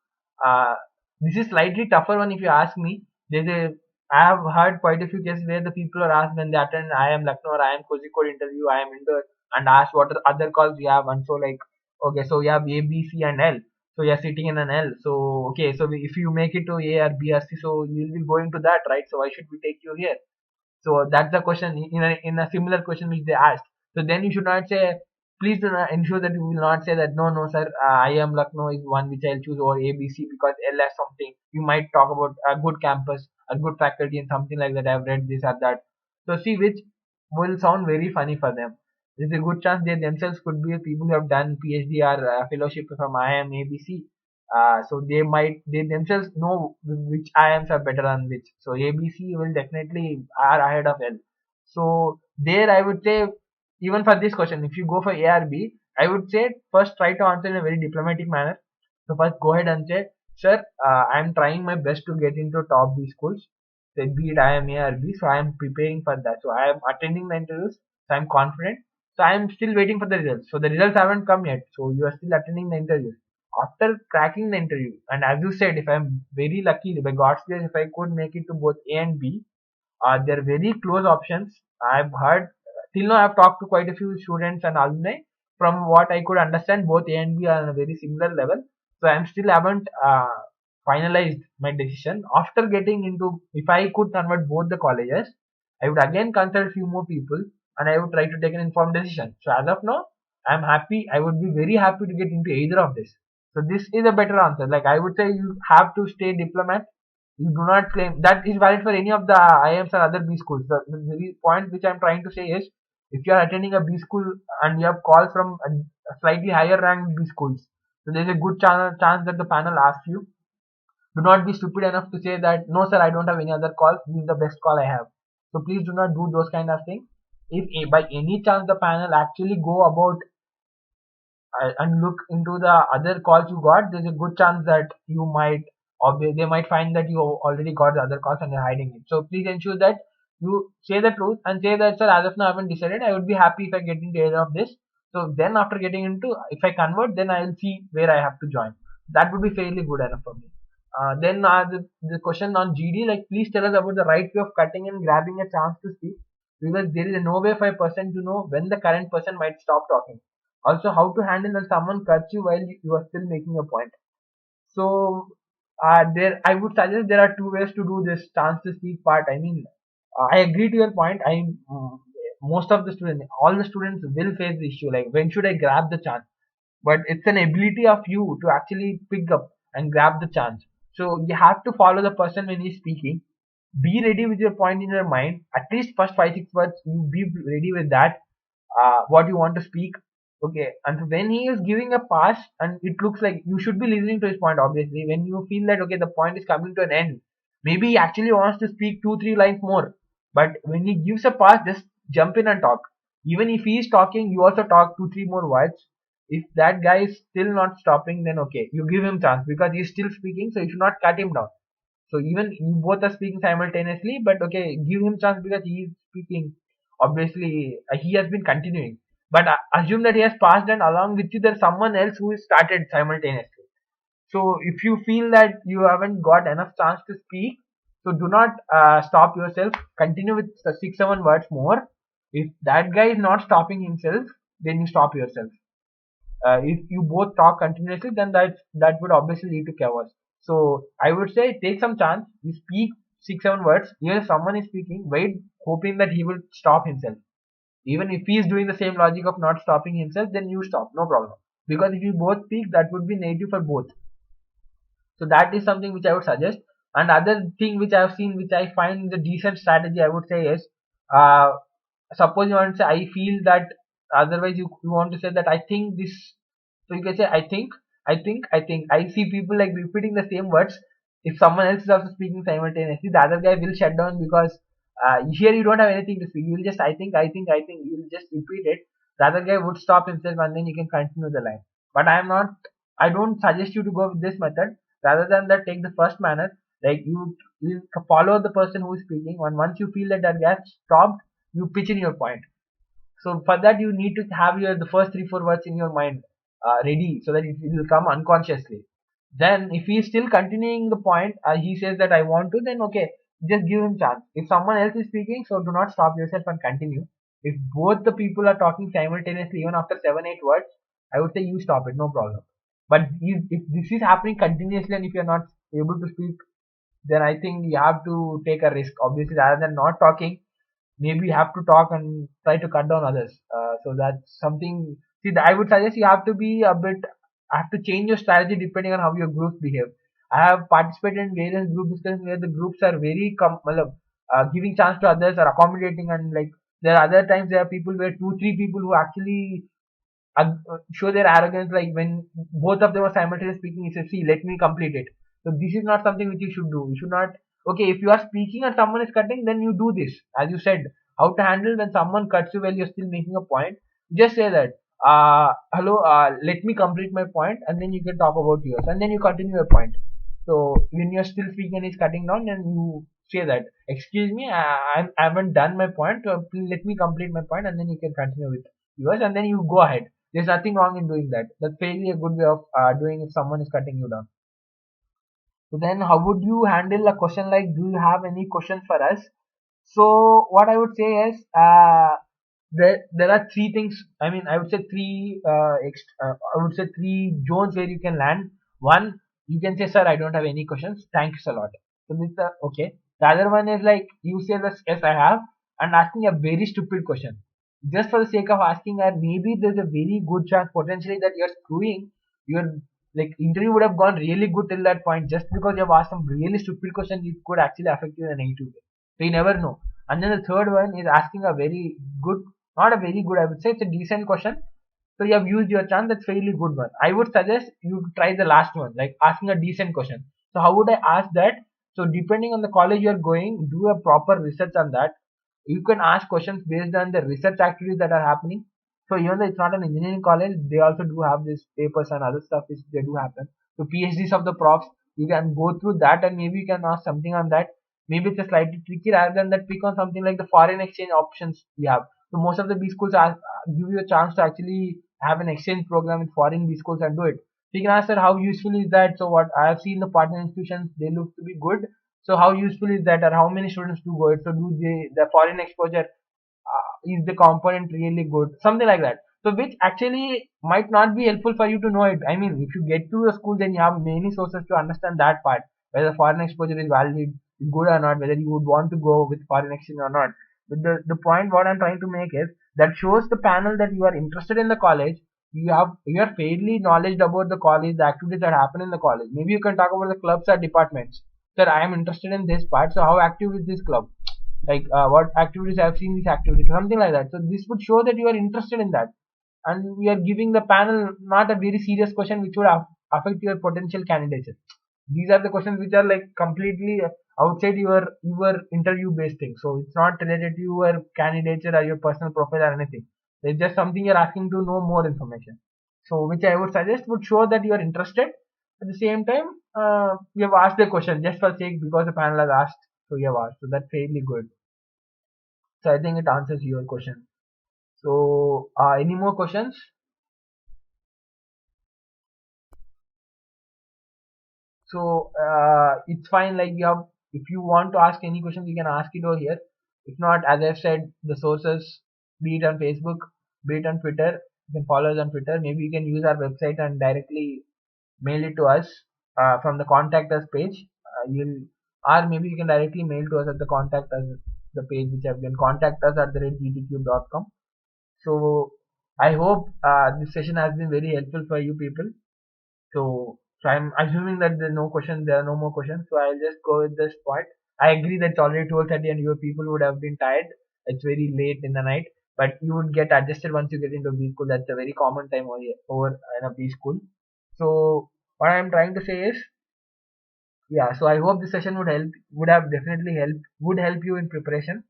Uh, this is slightly tougher one if you ask me. I have heard quite a few cases where the people are asked when they attend IIM Lucknow or IIM Kozhikode interview, IIM Indore, and asked what are other calls you have, and so, like, okay, so you have A, B, C, and L. So you are sitting in an L. So okay, so if you make it to A or B or C, so you will be going to that, right? So why should we take you here? So that's the question in a similar question which they asked. So then you should not say, please do not ensure that you will not say that no, no, sir, I am Lucknow is one which I'll choose over ABC because L has something. You might talk about a good campus, a good faculty, and something like that. I've read this or that. So see which will sound very funny for them. There's a good chance they themselves could be people who have done PhD or fellowship from IIM ABC. So they themselves know which IIMs are better than which. So ABC will definitely are ahead of L. So there I would say, even for this question, if you go for A or B, I would say first try to answer in a very diplomatic manner. So first go ahead and say, sir, I am trying my best to get into top B schools. Say be it I am A or B, so I am preparing for that. So I am attending the interviews, so I am confident. So I am still waiting for the results. So the results haven't come yet. So you are still attending the interviews. After cracking the interview, and as you said, if I'm very lucky, by God's grace, if I could make it to both A and B, they're very close options. I've heard till now. I've talked to quite a few students and alumni. From what I could understand, both A and B are on a very similar level. So I'm still haven't finalized my decision. After getting into, if I could convert both the colleges, I would again consult a few more people and I would try to take an informed decision. So as of now, I'm happy. I would be very happy to get into either of this. So this is a better answer. Like, I would say, you have to stay diplomat. You do not claim that is valid for any of the IIMs or other B schools. The point which I'm trying to say is, if you are attending a B school and you have calls from a slightly higher ranked B schools, so there's a good chance that the panel asks you. Do not be stupid enough to say that no, sir, I don't have any other calls. This is the best call I have. So please do not do those kind of things. If by any chance the panel actually go about and look into the other calls you got, there's a good chance that you might, or they might find that you already got the other calls and you're hiding it. So please ensure that you say the truth and say that, sir, as of now I haven't decided. I would be happy if I get into either of this. So then after getting into, if I convert, then I will see where I have to join. That would be fairly good enough for me. Then the question on GD, like, please tell us about the right way of cutting and grabbing a chance to speak, because there is no way for a person to know when the current person might stop talking. Also, how to handle when someone cuts you while you are still making a point. So there, I would suggest there are two ways to do this chance to speak part. I mean, I agree to your point. Most of the students, all the students will face the issue, like, when should I grab the chance? But it's an ability of you to actually pick up and grab the chance. So you have to follow the person when he's speaking. Be ready with your point in your mind. At least first 5-6 words, you be ready with that. What you want to speak. Okay, and when he is giving a pass and it looks like you should be listening to his point, obviously, when you feel that, okay, the point is coming to an end, maybe he actually wants to speak 2-3 lines more, but when he gives a pass, just jump in and talk. Even if he is talking, you also talk 2-3 more words. If that guy is still not stopping, then okay, you give him chance because he's still speaking, so you should not cut him down. So even you both are speaking simultaneously, but okay, give him chance because he is speaking. Obviously, he has been continuing. But assume that he has passed, and along with you, there's someone else who is started simultaneously. So if you feel that you haven't got enough chance to speak, so do not stop yourself. Continue with 6-7 words more. If that guy is not stopping himself, then you stop yourself. If you both talk continuously, then that would obviously lead to chaos. So I would say take some chance. You speak 6-7 words. Even if someone is speaking, wait, hoping that he will stop himself. Even if he is doing the same logic of not stopping himself, then you stop, no problem. because if you both speak, that would be negative for both. So that is something which I would suggest. And other thing which I have seen, which I find the decent strategy, I would say is, uh, suppose you want to say I feel that, otherwise you want to say that I think this. So you can say I think. I see people like repeating the same words. If someone else is also speaking simultaneously, the other guy will shut down, because here you don't have anything to speak. You will just I think. You will just repeat it. The other guy would stop himself, and then you can continue the line. But I am not. I don't suggest you to go with this method. Rather than that, take the first manner. Like you follow the person who is speaking, and once you feel that that guy stopped, you pitch in your point. So for that, you need to have your the first 3-4 words in your mind ready, so that it will come unconsciously. Then if he is still continuing the point, he says that I want to, then okay, just give him chance. If someone else is speaking, so do not stop yourself and continue. If both the people are talking simultaneously, even after 7-8 words, I would say you stop it, no problem. But if this is happening continuously, and if you are not able to speak, then I think you have to take a risk. Obviously, rather than not talking, maybe you have to talk and try to cut down others. So that's something. See, I would suggest you have to be a bit. Have to change your strategy depending on how your groups behave. I have participated in various group discussions where the groups are very giving chance to others, or accommodating, and like there are other times there are people where 2-3 people who actually show their arrogance, like when both of them are simultaneously speaking, he says, see, let me complete it. So this is not something which you should do. You should not. Okay, if you are speaking and someone is cutting, then you do this, as you said, how to handle when someone cuts you while you're still making a point. Just say that, hello, let me complete my point, and then you can talk about yours, and then you continue your point. So when you're still speaking and he's cutting down, then you say that, excuse me, I haven't done my point, please let me complete my point, and then you can continue with yours, and then you go ahead. There's nothing wrong in doing that. That's really a good way of doing if someone is cutting you down. So then how would you handle a question like, do you have any questions for us? So what I would say is, there are three things. I mean, I would say I would say three zones where you can land. One, you can say, sir, I don't have any questions. Thanks a lot. So this is okay. The other one is like, you say this, yes, I have, and asking a very stupid question. Just for the sake of asking, or maybe there's a very good chance potentially that you're screwing your, like, interview would have gone really good till that point. Just because you have asked some really stupid question, it could actually affect you in a negative way. So you never know. And then the third one is asking a very good, not a very good, I would say it's a decent question. So you have used your chance, that's fairly good one. I would suggest you try the last one, like asking a decent question. So how would I ask that? So depending on the college you are going, do a proper research on that. You can ask questions based on the research activities that are happening. So even though it's not an engineering college, they also do have these papers and other stuff which they do happen. So PhDs of the profs, you can go through that, and maybe you can ask something on that. Maybe it's a slightly tricky. Rather than that, pick on something like the foreign exchange options you have. So most of the B schools give you a chance to actually have an exchange program with foreign B schools and do it. So you can ask her, how useful is that? So what I have seen the partner institutions, they look to be good. So how useful is that, or how many students do go it? So do the foreign exposure, is the component really good? Something like that. So which actually might not be helpful for you to know it. I mean, if you get to the school, then you have many sources to understand that part, whether foreign exposure is valid, is good or not, whether you would want to go with foreign exchange or not. But the point what I'm trying to make is that shows the panel that you are interested in the college. You are fairly knowledge about the college, the activities that happen in the college. Maybe you can talk about the clubs or departments. Sir, I am interested in this part. So how active is this club? Like what activities I have seen, these activities, something like that. So this would show that you are interested in that, and we are giving the panel not a very serious question which would affect your potential candidature. These are the questions which are like completely outside your interview based thing. So it's not related to your candidature or your personal profile or anything. It's just something you're asking to know more information. So which I would suggest would show that you are interested. At the same time, you have asked the question just for sake because the panel has asked. So you have asked. So that's fairly good. So I think it answers your question. So any more questions? So it's fine. Like you have, if you want to ask any question, you can ask it over here. If not, as I've said, the sources, be it on Facebook, be it on Twitter, you can follow us on Twitter. Maybe you can use our website and directly mail it to us from the contact us page. You'll, or maybe you can directly mail to us at the contact us the page which have been contact us at the GTCube.com. So I hope this session has been very helpful for you people. So I'm assuming that there are no more questions. So I'll just go with this part. I agree that it's already 12:30 and your people would have been tired. It's very late in the night, but you would get adjusted once you get into B school. That's a very common time over in a B school. So what I'm trying to say is, yeah. So I hope this session would have definitely would help you in preparation.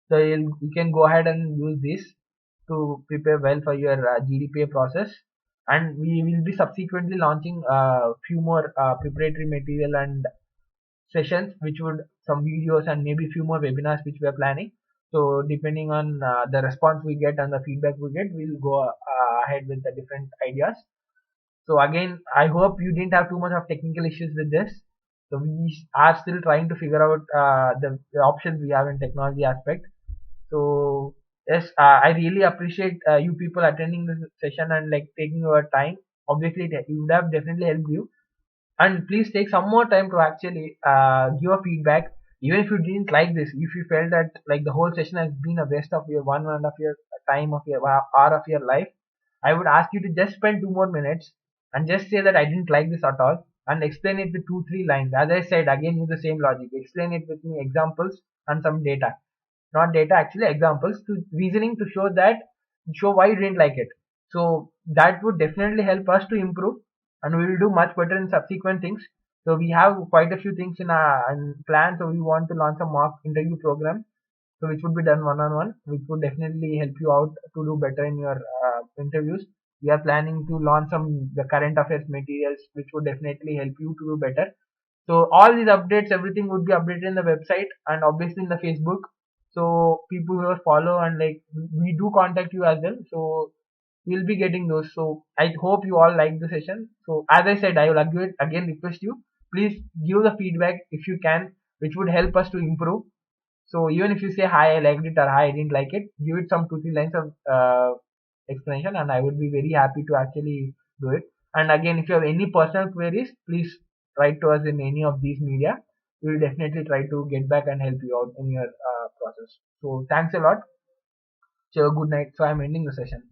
So you can go ahead and use this to prepare well for your GDPA process. And we will be subsequently launching a few more preparatory material and sessions, which would some videos and maybe few more webinars which we are planning. So depending on the response we get and the feedback we get, we'll go ahead with the different ideas. So again, I hope you didn't have too much of technical issues with this. So we are still trying to figure out the options we have in technology aspect. So yes, I really appreciate you people attending this session and like taking your time. Obviously, it would have definitely helped you. And please take some more time to actually give a feedback. Even if you didn't like this, if you felt that like the whole session has been a waste of your 1.5 year time of your hour of your life, I would ask you to just spend 2 more minutes and just say that I didn't like this at all and explain it with 2-3 lines. As I said, again use the same logic. Explain it with me examples and some data, not data, actually examples to reasoning to show why you didn't like it. So that would definitely help us to improve, and we will do much better in subsequent things. So we have quite a few things in our plan. So we want to launch a mock interview program, so which would be done one on one, which would definitely help you out to do better in your interviews. We are planning to launch some the current affairs materials, which would definitely help you to do better. So all these updates, everything would be updated in the website and obviously in the Facebook. So people who follow and like we do contact you as well. So we'll be getting those. So I hope you all like the session. So as I said, I will again request you, please give the feedback if you can, which would help us to improve. So even if you say hi, I liked it or hi, I didn't like it, give it some 2-3 lines of explanation, and I would be very happy to actually do it. And again, if you have any personal queries, please write to us in any of these media. We will definitely try to get back and help you out in your process. So thanks a lot. So good night. So I'm ending the session.